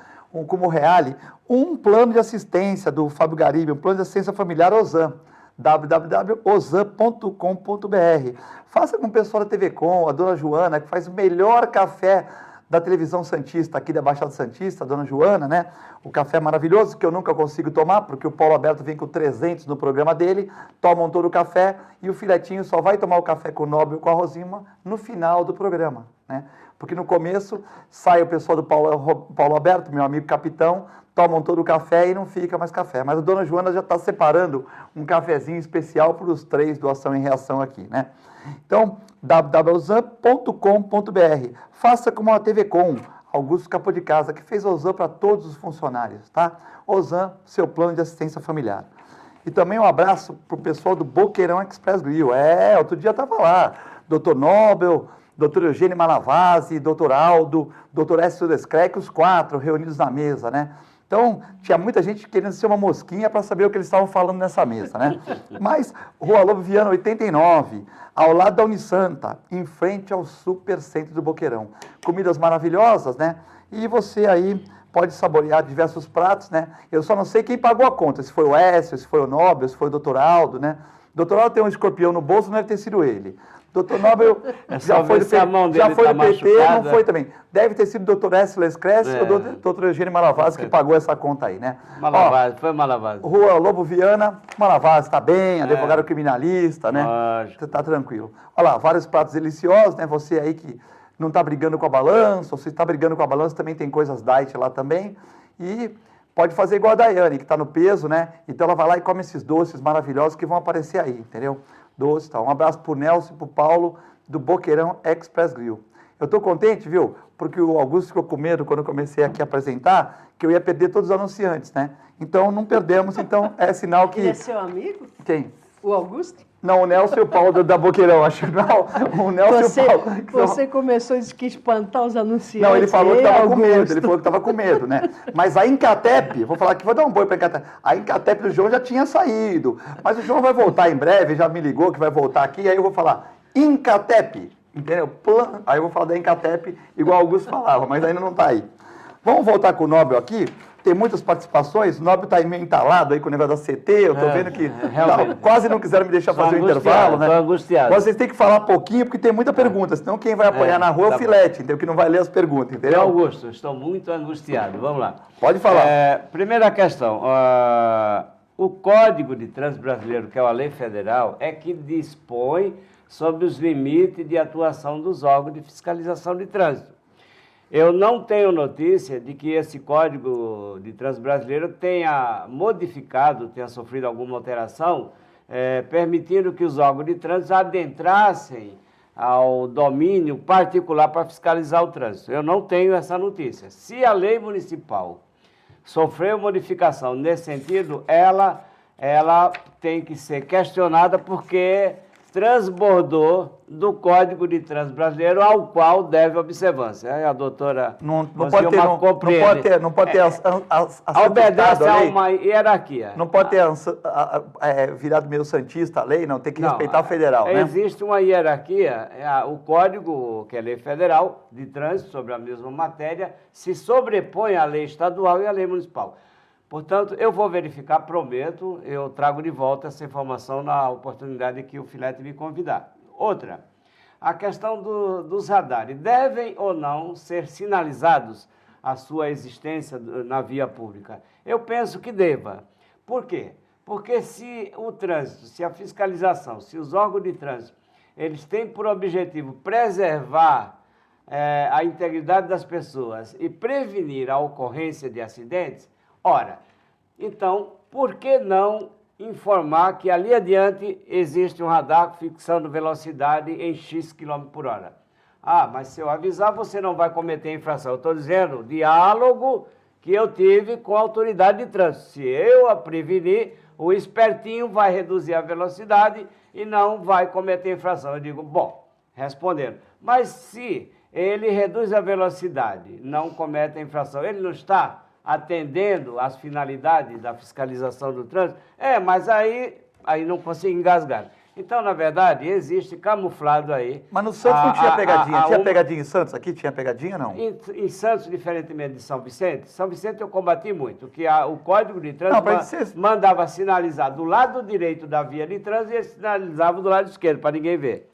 S1: como Reale um plano de assistência do Fábio Garibe, um plano de assistência familiar Ozan, www.ozan.com.br. Faça com o pessoal da TV Com, a dona Joana, que faz o melhor café da televisão santista, aqui da Baixada Santista, a dona Joana, né? O café maravilhoso que eu nunca consigo tomar, porque o Paulo Alberto vem com 300 no programa dele, tomam todo o café e o Filetinho só vai tomar o café com o Nobel com a Rosima no final do programa, né? Porque no começo sai o pessoal do Paulo Alberto, meu amigo capitão, tomam todo o café e não fica mais café. Mas a dona Joana já está separando um cafezinho especial para os 3 do Ação e Reação aqui, né? Então, www.ozan.com.br. Faça como a TV Com, Augusto Capô de Casa, que fez Ozan para todos os funcionários, tá? Ozan, seu plano de assistência familiar. E também um abraço para o pessoal do Boqueirão Express Grill. Outro dia estava lá, Dr. Nobel, Dr. Eugênio Malavasi, Dr. Aldo, Dr. Écio Descrec, os 4 reunidos na mesa, né? Então, tinha muita gente querendo ser uma mosquinha para saber o que eles estavam falando nessa mesa, né? Mas, Rua Lobo Viana, 89, ao lado da Unisanta, em frente ao Supercentro do Boqueirão. Comidas maravilhosas, né? E você aí pode saborear diversos pratos, né? Eu só não sei quem pagou a conta, se foi o Écio, se foi o Nobel, se foi o Dr. Aldo, né? O Dr. Aldo tem um escorpião no bolso, não deve ter sido ele. Dr. Nobel já foi do PT, não foi também. Deve ter sido o Dr. Écio Cresce ou o Dr. Eugênio Malavasi que pagou essa conta aí, né?
S3: Malavasi, foi Malavasi.
S1: Rua Lobo Viana, Malavasi, tá bem, advogado criminalista, né? Tá tranquilo. Olha lá, vários pratos deliciosos, né? Você aí que não tá brigando com a balança, ou se está brigando com a balança, também tem coisas diet lá também. E pode fazer igual a Daiane, que está no peso, né? Então ela vai lá e come esses doces maravilhosos que vão aparecer aí, entendeu? Doce, tá? Um abraço pro Nelson e pro Paulo, do Boqueirão Express Grill. Eu tô contente, viu? Porque o Augusto ficou com medo quando eu comecei aqui a apresentar, que eu ia perder todos os anunciantes, né? Então não perdemos, então é sinal que...
S2: Ele é seu amigo?
S1: Quem?
S2: O Augusto?
S1: Não, o Nelson e o Paulo da Boqueirão, acho que não. O Nelson e o Paulo.
S2: Você começou a espantar os anunciantes.
S1: Não, ele falou que estava com medo, ele falou que estava com medo, né? Mas a Incatep, vou falar aqui, vou dar um boi para a Incatep. A Incatep do João já tinha saído, mas o João vai voltar em breve, já me ligou que vai voltar aqui, aí eu vou falar Incatep, entendeu? Aí eu vou falar da Incatep igual o Augusto falava, mas ainda não está aí. Vamos voltar com o Nobel aqui? Tem muitas participações, o Nobel está meio entalado aí com o negócio da CT, eu estou vendo que quase não quiseram me deixar fazer o intervalo, né?
S3: Estou angustiado.
S1: Vocês têm que falar pouquinho, porque tem muita pergunta, senão quem vai apanhar na rua é o Filete, entendeu? Que não vai ler as perguntas, entendeu?
S3: Augusto, estou muito angustiado, vamos lá.
S1: Pode falar.
S3: Primeira questão, o Código de Trânsito Brasileiro, que é uma lei federal, é que dispõe sobre os limites de atuação dos órgãos de fiscalização de trânsito. Eu não tenho notícia de que esse Código de Trânsito Brasileiro tenha modificado, tenha sofrido alguma alteração, permitindo que os órgãos de trânsito adentrassem ao domínio particular para fiscalizar o trânsito. Eu não tenho essa notícia. Se a lei municipal sofreu modificação nesse sentido, ela tem que ser questionada porque transbordou do Código de Trânsito Brasileiro, ao qual deve observância. Aí a doutora
S1: não pode ter
S3: obedece a uma hierarquia.
S1: Não pode ter virado meio santista a lei, não, tem que respeitar a federal, né?
S3: Existe uma hierarquia, o Código, que é a lei federal de trânsito sobre a mesma matéria, se sobrepõe à lei estadual e à lei municipal. Portanto, eu vou verificar, prometo, eu trago de volta essa informação na oportunidade que o Filete me convidar. Outra, a questão dos radares. Devem ou não ser sinalizados a sua existência na via pública? Eu penso que deva. Por quê? Porque se o trânsito, se a fiscalização, se os órgãos de trânsito, eles têm por objetivo preservar a integridade das pessoas e prevenir a ocorrência de acidentes, ora, então, por que não informar que ali adiante existe um radar fixando velocidade em X km por hora? Ah, mas se eu avisar, você não vai cometer infração. Eu estou dizendo o diálogo que eu tive com a autoridade de trânsito. Se eu a prevenir, o espertinho vai reduzir a velocidade e não vai cometer infração. Eu digo, bom, respondendo, mas se ele reduz a velocidade, não comete a infração, ele não está atendendo às finalidades da fiscalização do trânsito? Mas aí não consigo engasgar. Então, na verdade, existe camuflado aí.
S1: Mas no Santos não tinha pegadinha. Tinha pegadinha em Santos? Aqui tinha pegadinha, não?
S3: Em Santos, diferentemente de São Vicente eu combati muito, que o Código de Trânsito mandava sinalizar do lado direito da via de trânsito e ele sinalizava do lado esquerdo, para ninguém ver.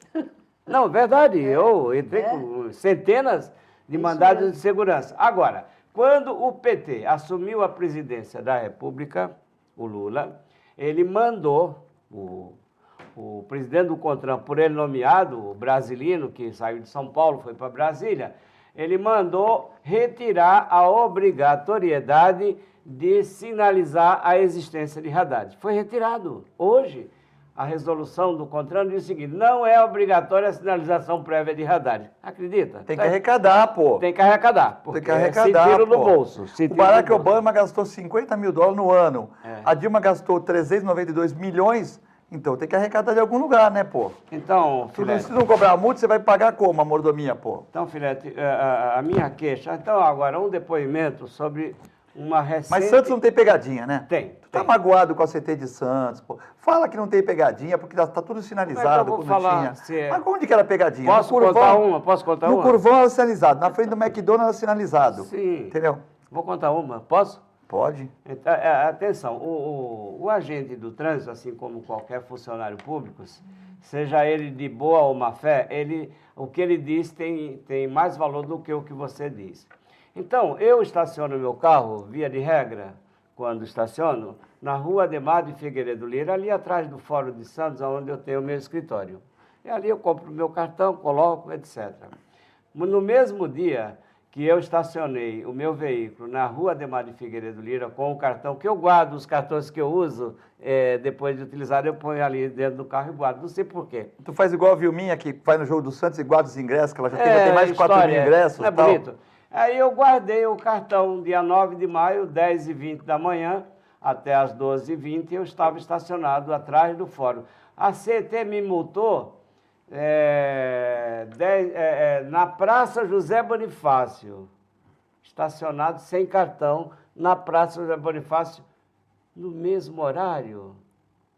S3: Não, verdade, eu entrei com centenas de mandados de segurança. Agora, quando o PT assumiu a presidência da República, o Lula, ele mandou o presidente do CONTRAN, por ele nomeado, o Brasilino, que saiu de São Paulo, foi para Brasília, ele mandou retirar a obrigatoriedade de sinalizar a existência de radares. Foi retirado. Hoje, a resolução do CONTRAN diz o seguinte: não é obrigatória a sinalização prévia de radares. Acredita?
S1: Tem que arrecadar, pô.
S3: Tem que arrecadar.
S1: Tem que arrecadar,
S3: se tira do bolso.
S1: O Barack Obama gastou $50 mil no ano. A Dilma gastou 392 milhões. Então tem que arrecadar de algum lugar, né, pô?
S3: Então, Filete...
S1: Se não cobrar a multa, você vai pagar como a mordomia, pô?
S3: Então, Filete, a minha queixa... Então, agora, um depoimento sobre uma recente...
S1: Mas Santos não tem pegadinha, né?
S3: Tem.
S1: Tu tá magoado com a CT de Santos, pô. Fala que não tem pegadinha, porque tá tudo sinalizado quando tinha. Mas onde que era pegadinha?
S3: Posso contar uma? Posso contar uma?
S1: No Curvão era sinalizado, na frente do McDonald's era sinalizado.
S3: Sim.
S1: Entendeu?
S3: Vou contar uma. Posso?
S1: Pode.
S3: Então, atenção, o agente do trânsito, assim como qualquer funcionário público, seja ele de boa ou má fé, o que ele diz tem mais valor do que o que você diz. Então, eu estaciono meu carro, via de regra, quando estaciono, na rua Ademar de Figueiredo Lira, ali atrás do Fórum de Santos, onde eu tenho o meu escritório. E ali eu compro o meu cartão, coloco, etc. No mesmo dia que eu estacionei o meu veículo na rua Ademar de Figueiredo Lira com o cartão, que eu guardo, os cartões que eu uso, depois de utilizar, eu ponho ali dentro do carro e guardo. Não sei por quê.
S1: Tu faz igual a Vilminha, que vai no jogo do Santos e guarda os ingressos, que ela já tem mais de 4 mil ingressos.
S3: Não é bonito? Aí eu guardei o cartão dia 9 de maio, 10h20 da manhã, até as 12h20, eu estava estacionado atrás do fórum. A CT me multou na Praça José Bonifácio, estacionado sem cartão, na Praça José Bonifácio, no mesmo horário.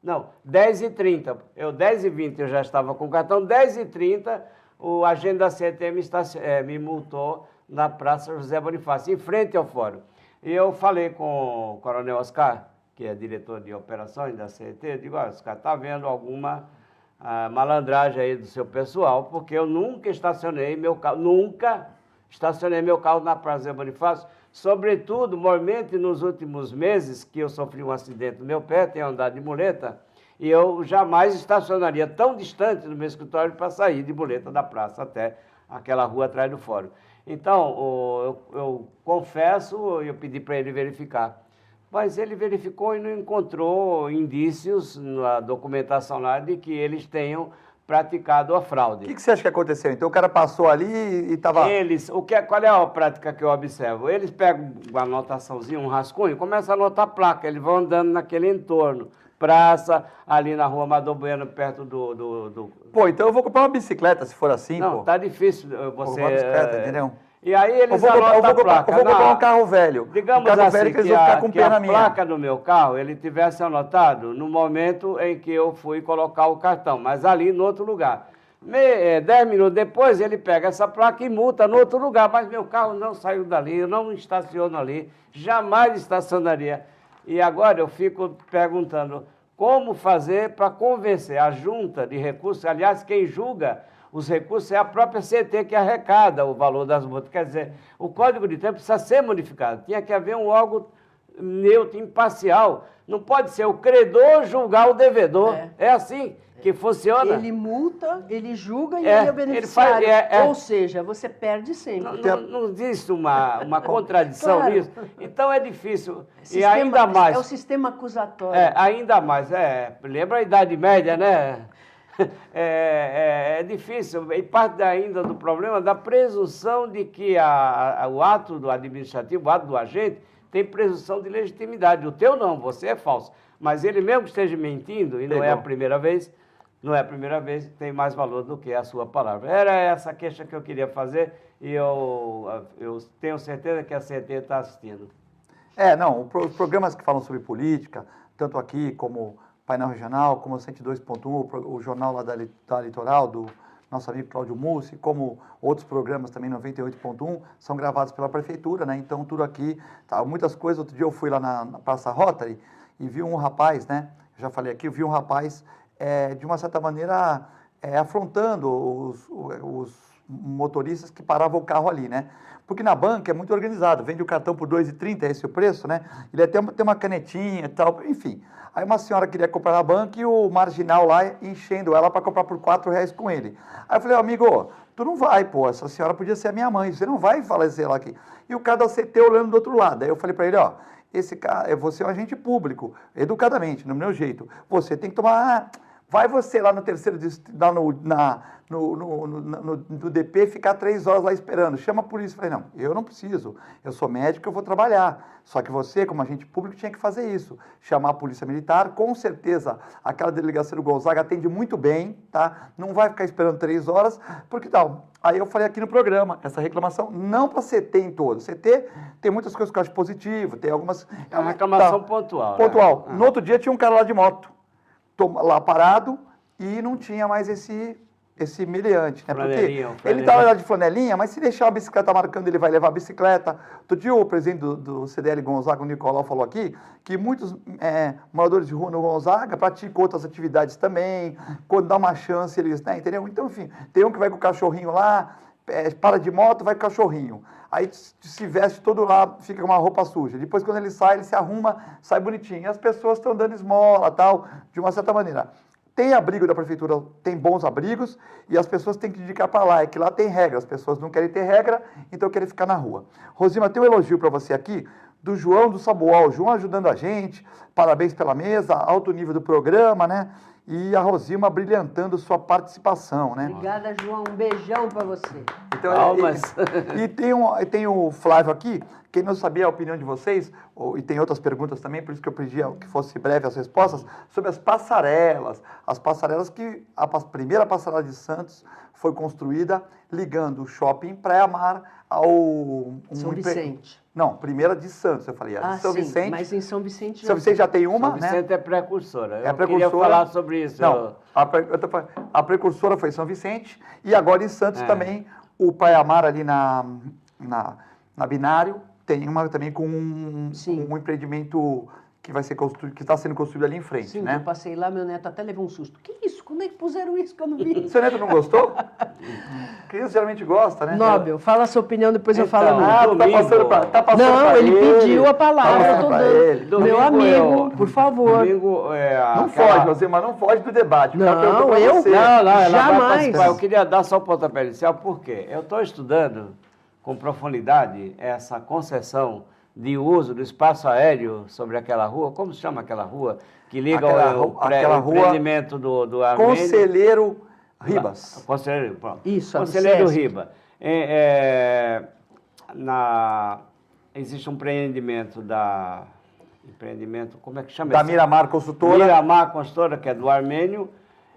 S3: Não, 10h30. 10h20 eu já estava com o cartão, 10h30 o agente da CT me multou na Praça José Bonifácio, em frente ao fórum. E eu falei com o Coronel Oscar, que é diretor de operações da CT, eu digo: Oscar, está vendo alguma malandragem aí do seu pessoal, porque eu nunca estacionei meu carro na Praça José Bonifácio, sobretudo, mormente nos últimos meses, que eu sofri um acidente no meu pé, tenho andado de muleta, e eu jamais estacionaria tão distante do meu escritório para sair de muleta da praça até aquela rua atrás do fórum. Então, eu confesso, eu pedi para ele verificar. Mas ele verificou e não encontrou indícios na documentação lá de que eles tenham praticado a fraude.
S1: O que você acha que aconteceu? Então o cara passou ali e estava...
S3: Qual é a prática que eu observo? Eles pegam uma anotaçãozinha, um rascunho, começam a anotar placa, eles vão andando naquele entorno. Praça, ali na rua Amador Bueno, perto do...
S1: Pô, então eu vou comprar uma bicicleta, se for assim,
S3: Não,
S1: pô.
S3: tá difícil você...
S1: Uma bicicleta, entendeu?
S3: E aí eles anotam a placa.
S1: Eu vou comprar um carro velho.
S3: Digamos
S1: carro
S3: assim,
S1: velho que eles vão ficar com pena minha.
S3: placa do meu carro, ele tivesse anotado no momento em que eu fui colocar o cartão, mas ali no outro lugar. 10 minutos depois, ele pega essa placa e multa no outro lugar, mas meu carro não saiu dali, eu não estaciono ali, jamais estacionaria. E agora eu fico perguntando como fazer para convencer a junta de recursos, aliás, quem julga os recursos é a própria CT que arrecada o valor das multas. Quer dizer, o Código de Trânsito precisa ser modificado. Tinha que haver um órgão neutro, imparcial. Não pode ser o credor julgar o devedor. É assim que funciona.
S2: Ele multa, ele julga e ele é o beneficiário. Ou seja, você perde sempre.
S3: Não existe uma contradição nisso. Então é difícil.
S2: E ainda mais... É o sistema acusatório.
S3: Ainda mais. Lembra a Idade Média, né? É difícil, e parte ainda do problema da presunção de que o ato do administrativo, o ato do agente, tem presunção de legitimidade. O teu não, você é falso. Mas ele mesmo que esteja mentindo, e não é a primeira vez, tem mais valor do que a sua palavra. Era essa queixa que eu queria fazer e eu tenho certeza que a CT está assistindo.
S1: Não, os programas que falam sobre política, tanto aqui como painel regional, como o 102.1, o jornal lá da Litoral, do nosso amigo Cláudio Mussi, como outros programas também, 98.1, são gravados pela prefeitura, né? Então, tudo aqui, tá, muitas coisas. Outro dia eu fui lá na Praça Rotary e vi um rapaz, né? Já falei aqui, eu vi um rapaz, de uma certa maneira, afrontando os motoristas que paravam o carro ali, né? Porque na banca é muito organizado, vende o cartão por R$ 2,30, esse é o preço, né? Ele até tem uma canetinha e tal, enfim. Aí uma senhora queria comprar na banca e o marginal lá enchendo ela para comprar por R$ 4 com ele. Aí eu falei, amigo, tu não vai, pô, essa senhora podia ser a minha mãe, você não vai falecer lá aqui. E o cara da CT olhando do outro lado. Aí eu falei para ele, ó, esse cara, você é um agente público, educadamente, no meu jeito. Você tem que tomar... Vai você lá no terceiro, lá no DP, ficar 3 horas lá esperando. Chama a polícia. Eu falei, não, eu não preciso. Eu sou médico, eu vou trabalhar. Só que você, como agente público, tinha que fazer isso. Chamar a polícia militar. Com certeza, aquela delegacia do Gonzaga atende muito bem, tá? Não vai ficar esperando 3 horas, porque tal. Aí eu falei aqui no programa, essa reclamação, não para CT em todo. CT tem muitas coisas que eu acho positivo, tem algumas...
S3: É uma reclamação pontual.
S1: Pontual. No outro dia tinha um cara lá de moto, lá parado, e não tinha mais esse meliante, né? Porque ele estava lá de flanelinha, mas se deixar a bicicleta marcando, ele vai levar a bicicleta. Outro dia o presidente do CDL Gonzaga, o Nicolau, falou aqui que muitos moradores de rua no Gonzaga praticam outras atividades também, quando dá uma chance eles, né, entendeu? Então, enfim, tem um que vai com o cachorrinho lá, para de moto, vai com o cachorrinho. Aí se veste todo lá, fica com uma roupa suja. Depois, quando ele se arruma, sai bonitinho. E as pessoas estão dando esmola, tal, de uma certa maneira. Tem abrigo da prefeitura, tem bons abrigos, e as pessoas têm que indicar para lá, é que lá tem regra. As pessoas não querem ter regra, então querem ficar na rua. Rosima, tem um elogio para você aqui, do João do Saboal. O João ajudando a gente, parabéns pela mesa, alto nível do programa, né? E a Rosima brilhantando sua participação, né?
S2: Obrigada, João. Um beijão para você.
S1: Então, e tem o Flávio aqui, quem não sabia a opinião de vocês, e tem outras perguntas também, por isso que eu pedia que fosse breve as respostas, sobre as passarelas. As passarelas que a primeira passarela de Santos foi construída ligando o shopping Praia Mar ao...
S2: São Vicente.
S1: Não, primeira de Santos, eu falei. São
S2: sim,
S1: Vicente,
S2: mas em São Vicente...
S1: São Vicente já tem uma,
S3: São Vicente, né? É precursora.
S1: Eu queria
S3: falar sobre isso.
S1: Não, a precursora foi São Vicente, e agora em Santos também, o Praia Mar ali na Binário, tem uma também com um empreendimento que vai ser construído, que está sendo construído ali em frente,
S2: Sim,
S1: né?
S2: Eu passei lá, meu neto até levou um susto. Que isso? Quando é que puseram isso que eu não vi?
S1: Seu neto não gostou? Criança geralmente gosta, né?
S2: Nobel, fala a sua opinião, depois eu falo a minha.
S1: Tá passando
S2: não, ele pediu a palavra, eu tô
S1: dando.
S2: Domingo, meu amigo, por favor.
S3: Domingo,
S1: não foge, você, mas não foge do debate.
S2: Não, eu
S3: jamais. Eu queria dar só o pontapé inicial, por quê? Eu estou estudando com profundidade essa concessão de uso do espaço aéreo sobre aquela rua. Como se chama aquela rua? Que liga o empreendimento do Armênio.
S1: Conselheiro Ribas.
S3: Conselheiro, pronto.
S2: Isso,
S3: Conselheiro Ribas. Existe um empreendimento como é que chama?
S1: Da Miramar Construtora.
S3: Miramar Construtora, que é do Armênio.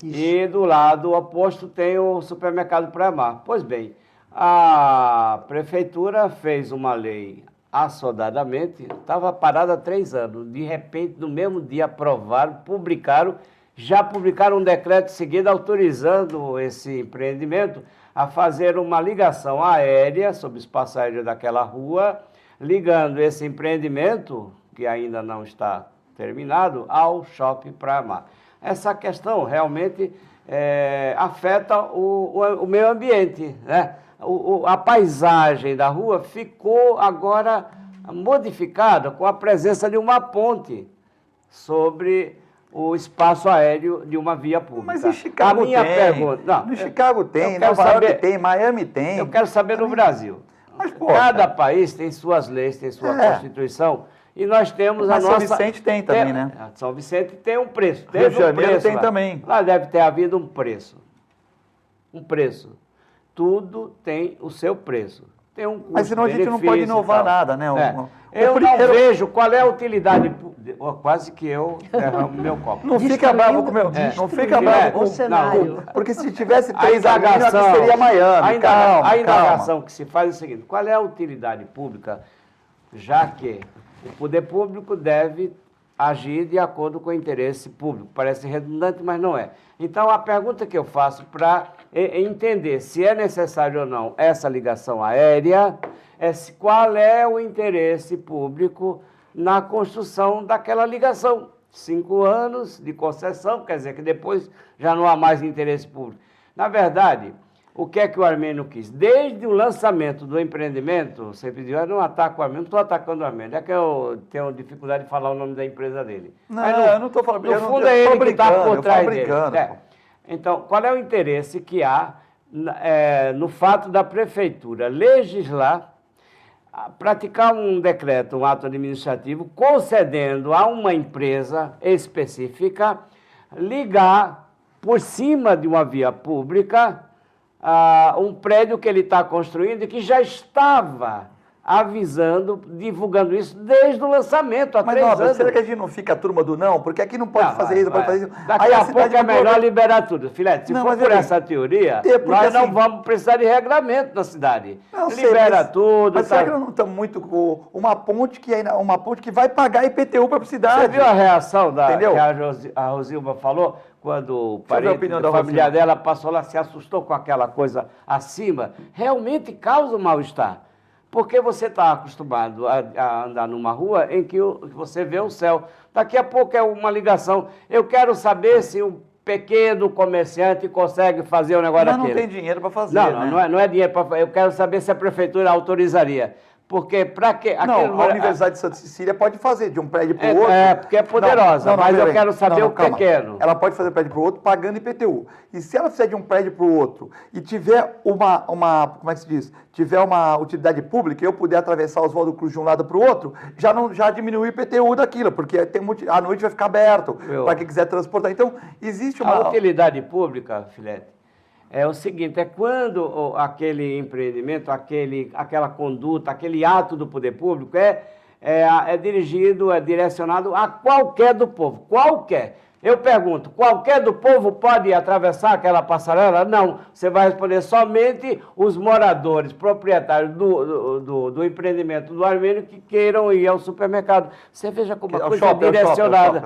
S3: Isso. E do lado oposto tem o supermercado Praia Mar. Pois bem, a prefeitura fez uma lei assodadamente, estava parada há 3 anos, de repente, no mesmo dia aprovaram, já publicaram um decreto seguido autorizando esse empreendimento a fazer uma ligação aérea sobre o espaço aéreo daquela rua, ligando esse empreendimento, que ainda não está terminado, ao Shopping Praia Mar. Essa questão realmente afeta o meio ambiente, né? A paisagem da rua ficou agora modificada com a presença de uma ponte sobre o espaço aéreo de uma via pública.
S1: Mas em Chicago no Chicago tem, Nova York tem, Miami tem.
S3: Eu quero saber no Brasil.
S1: Mas,
S3: cada país tem suas leis, tem sua Constituição, e nós temos a nossa...
S1: São Vicente tem também, né?
S3: São Vicente tem um preço.
S1: Rio de Janeiro tem também.
S3: Lá deve ter havido um preço. Um preço. Tudo tem o seu preço. Tem um custo,
S1: mas senão a gente não pode inovar nada, né?
S3: Eu não vejo qual é a utilidade... Quase que eu derramo meu copo.
S1: Não fica bravo com o meu... Não fica bravo com o cenário. Porque se tivesse 3 anos, seria Miami.
S3: A indagação que se faz é o seguinte: qual é a utilidade pública, já que o poder público deve agir de acordo com o interesse público. Parece redundante, mas não é. Então, a pergunta que eu faço para entender se é necessário ou não essa ligação aérea é qual é o interesse público na construção daquela ligação. 5 anos de concessão, quer dizer que depois já não há mais interesse público. Na verdade, o que é que o armênio quis? Desde o lançamento do empreendimento, você pediu, eu não ataco o armênio, não estou atacando o armênio, é que eu tenho dificuldade de falar o nome da empresa dele.
S1: Não, eu não estou falando...
S3: No fundo é ele que está por trás dele. Então, qual é o interesse que há no fato da prefeitura legislar, praticar um decreto, um ato administrativo, concedendo a uma empresa específica ligar por cima de uma via pública um prédio que ele está construindo e que já estava avisando, divulgando isso desde o lançamento, há 3 anos.
S1: Será que a gente não fica a turma do não? Porque aqui não pode fazer isso, não pode fazer isso.
S3: Daqui a pouco é melhor liberar tudo. Filete, se for por essa teoria, nós não vamos precisar de regramento na cidade. Libera tudo.
S1: Mas será que nós não estamos muito com uma ponte que vai pagar IPTU para a cidade?
S3: Você viu a reação que a Rosilma falou? Quando o parente familiar dela passou lá, se assustou com aquela coisa acima, realmente causa um mal-estar. Porque você está acostumado a andar numa rua em que você vê o céu. Daqui a pouco é uma ligação. Eu quero saber se um pequeno comerciante consegue fazer o negócio daquele.
S1: Mas não tem dinheiro para fazer,
S3: não é dinheiro para fazer. Eu quero saber se a prefeitura autorizaria. Porque para que...
S1: a Universidade de Santa Cecília pode fazer de um prédio para o outro.
S3: Porque é poderosa, mas eu quero saber o pequeno.
S1: Ela pode fazer um prédio para o outro pagando IPTU. E se ela fizer de um prédio para o outro e tiver como é que se diz? Tiver uma utilidade pública e eu puder atravessar Oswaldo Cruz de um lado para o outro, já diminui o IPTU daquilo, porque à noite vai ficar aberto para quem quiser transportar. Então, existe uma...
S3: A utilidade pública, Filete, é o seguinte, é quando aquele empreendimento, aquela conduta, aquele ato do poder público é dirigido, é direcionado a qualquer do povo, qualquer. Eu pergunto, qualquer do povo pode atravessar aquela passarela? Não, você vai responder somente os moradores, proprietários do empreendimento do armênio que queiram ir ao supermercado. Você veja como a coisa é direcionada.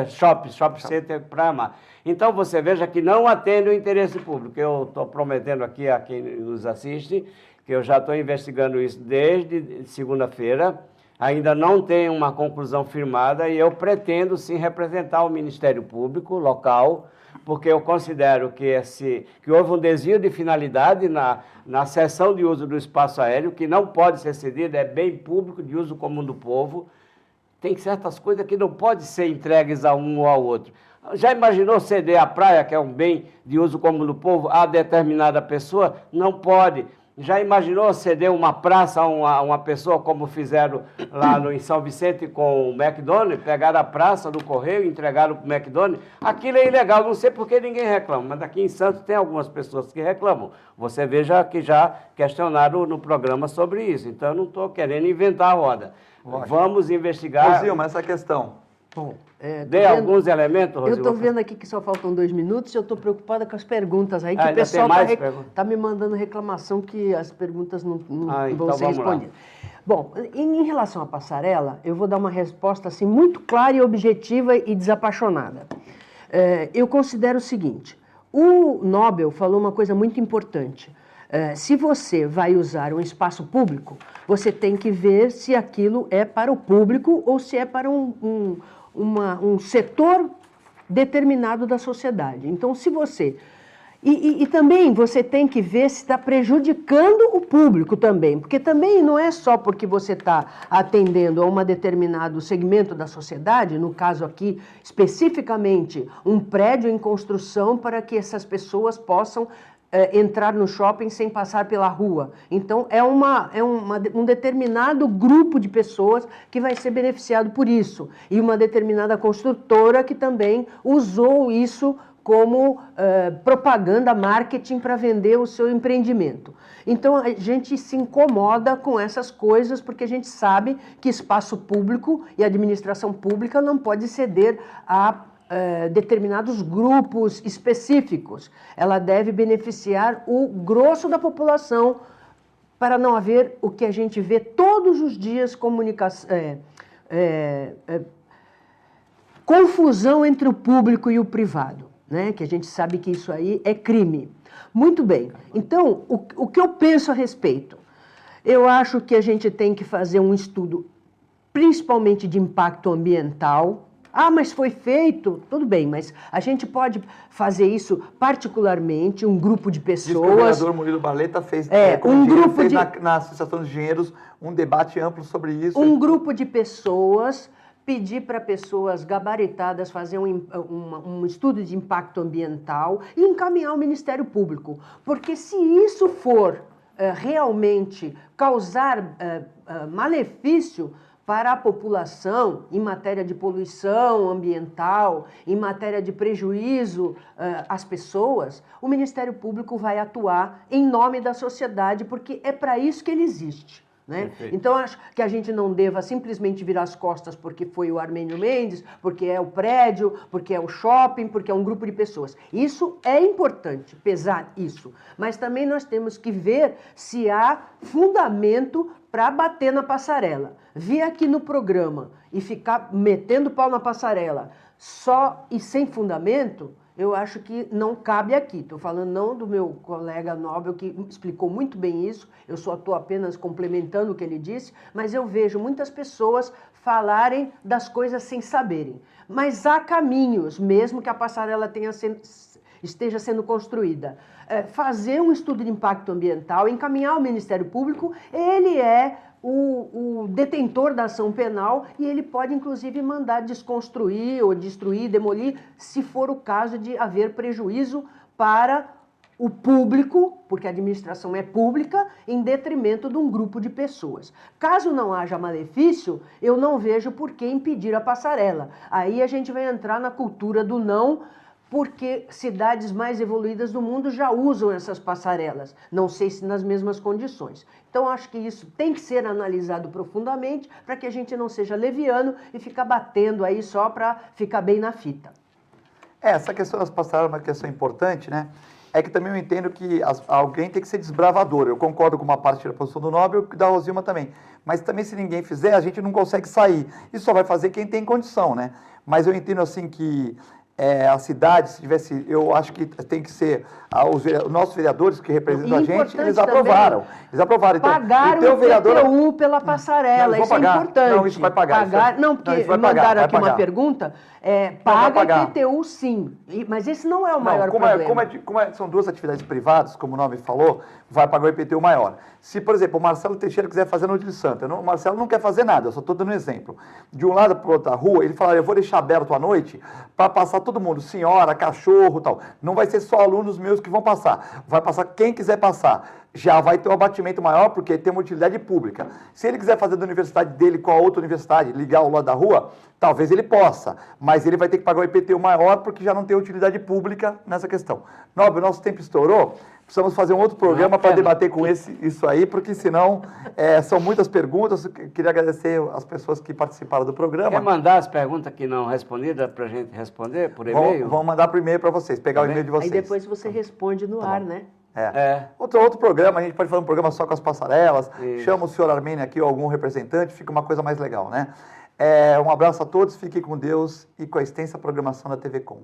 S3: Shopping center para amar. Então, você veja que não atende o interesse público. Eu estou prometendo aqui a quem nos assiste que eu já estou investigando isso desde segunda-feira. Ainda não tem uma conclusão firmada e eu pretendo, sim, representar o Ministério Público local, porque eu considero que houve um desvio de finalidade na cessão de uso do espaço aéreo, que não pode ser cedido, é bem público de uso comum do povo. Tem certas coisas que não podem ser entregues a um ou ao outro. Já imaginou ceder a praia, que é um bem de uso comum do povo, a determinada pessoa? Não pode. Já imaginou ceder uma praça a uma pessoa, como fizeram lá em São Vicente com o McDonald's? Pegaram a praça do Correio e entregaram para o McDonald's? Aquilo é ilegal, não sei por que ninguém reclama, mas aqui em Santos tem algumas pessoas que reclamam. Você veja que já questionaram no programa sobre isso, então eu não estou querendo inventar a roda. Lógico. Vamos investigar...
S1: Rosilma, essa questão...
S2: Bom,
S3: dê alguns elementos, Rosilma.
S2: Eu estou vendo aqui que só faltam 2 minutos e eu estou preocupada com as perguntas aí, que o pessoal está me mandando reclamação que as perguntas não vão ser respondidas. Bom, em relação à passarela, eu vou dar uma resposta assim, muito clara e objetiva e desapaixonada. Eu considero o seguinte, o Nobel falou uma coisa muito importante. Se você vai usar um espaço público, você tem que ver se aquilo é para o público ou se é para um setor determinado da sociedade. Então, se você... E também você tem que ver se está prejudicando o público também, porque também não é só porque você está atendendo a um determinado segmento da sociedade, no caso aqui, especificamente, um prédio em construção para que essas pessoas possam entrar no shopping sem passar pela rua. Então, é um determinado grupo de pessoas que vai ser beneficiado por isso. E uma determinada construtora que também usou isso como propaganda, marketing para vender o seu empreendimento. Então, a gente se incomoda com essas coisas porque a gente sabe que espaço público e administração pública não pode ceder a determinados grupos específicos. Ela deve beneficiar o grosso da população para não haver o que a gente vê todos os dias, confusão entre o público e o privado, né? Que a gente sabe que isso aí é crime. Muito bem, então, o que eu penso a respeito? Eu acho que a gente tem que fazer um estudo, principalmente de impacto ambiental. Ah, mas foi feito, tudo bem, mas a gente pode fazer isso particularmente, um grupo de pessoas...
S1: Diz que o vereador Murilo Barleta fez, na Associação dos Engenheiros, um debate amplo sobre isso.
S2: Um grupo de pessoas, pedir para pessoas gabaritadas fazer um estudo de impacto ambiental e encaminhar ao Ministério Público. Porque se isso for realmente causar malefício para a população em matéria de poluição ambiental, em matéria de prejuízo às pessoas, o Ministério Público vai atuar em nome da sociedade, porque é para isso que ele existe. Né? Então, acho que a gente não deva simplesmente virar as costas porque foi o Armênio Mendes, porque é o prédio, porque é o shopping, porque é um grupo de pessoas. Isso é importante, pesar isso. Mas também nós temos que ver se há fundamento para bater na passarela. Vir aqui no programa e ficar metendo pau na passarela só e sem fundamento, eu acho que não cabe aqui. Estou falando não do meu colega Nobel, que explicou muito bem isso, eu só estou apenas complementando o que ele disse, mas eu vejo muitas pessoas falarem das coisas sem saberem. Mas há caminhos, mesmo que a passarela esteja sendo construída. Fazer um estudo de impacto ambiental, encaminhar ao Ministério Público, ele é o detentor da ação penal e ele pode, inclusive, mandar desconstruir ou destruir, demolir, se for o caso de haver prejuízo para o público, porque a administração é pública, em detrimento de um grupo de pessoas. Caso não haja malefício, eu não vejo por que impedir a passarela. Aí a gente vai entrar na cultura do não, porque cidades mais evoluídas do mundo já usam essas passarelas, não sei se nas mesmas condições. Então, acho que isso tem que ser analisado profundamente para que a gente não seja leviano e ficar batendo aí só para ficar bem na fita.
S1: Essa questão das passarelas é uma questão importante, né? É que também eu entendo que alguém tem que ser desbravador. Eu concordo com uma parte da posição do Nobel e da Rosilma também. Mas também, se ninguém fizer, a gente não consegue sair. Isso só vai fazer quem tem condição, né? Mas eu entendo assim que a cidade, se tivesse, eu acho que tem que ser os nossos vereadores que representam a gente, eles aprovaram. Eles aprovaram. Então,
S2: pagaram o IPTU pela passarela, isso
S1: pagar.
S2: é importante.
S1: Não, isso vai pagar.
S2: Não, porque mandaram aqui uma pergunta, paga IPTU sim, mas esse não é o maior problema.
S1: São duas atividades privadas, como o nome falou, vai pagar o IPTU maior. Se, por exemplo, o Marcelo Teixeira quiser fazer no de Santa, o Marcelo não quer fazer nada, eu só estou dando um exemplo. De um lado para outra rua, ele fala, eu vou deixar aberto à noite para passar todo mundo, senhora, cachorro e tal. Não vai ser só alunos meus que vão passar, vai passar quem quiser passar. Já vai ter um abatimento maior, porque tem uma utilidade pública. Se ele quiser fazer da universidade dele com a outra universidade, ligar ao lado da rua, talvez ele possa, mas ele vai ter que pagar o IPTU maior, porque já não tem utilidade pública nessa questão. Nobre, o nosso tempo estourou, precisamos fazer um outro programa para debater com isso aí, porque senão são muitas perguntas. Eu queria agradecer as pessoas que participaram do programa.
S3: Quer mandar as perguntas que não respondidas para a gente responder por e-mail?
S1: Vamos mandar por e-mail para vocês, pegar o e-mail de vocês.
S2: Aí depois você responde no ar, né?
S1: Outro programa, a gente pode fazer um programa só com as passarelas, chama o senhor Armênio aqui ou algum representante, fica uma coisa mais legal, né? Um abraço a todos, fiquem com Deus e com a extensa programação da TV Com.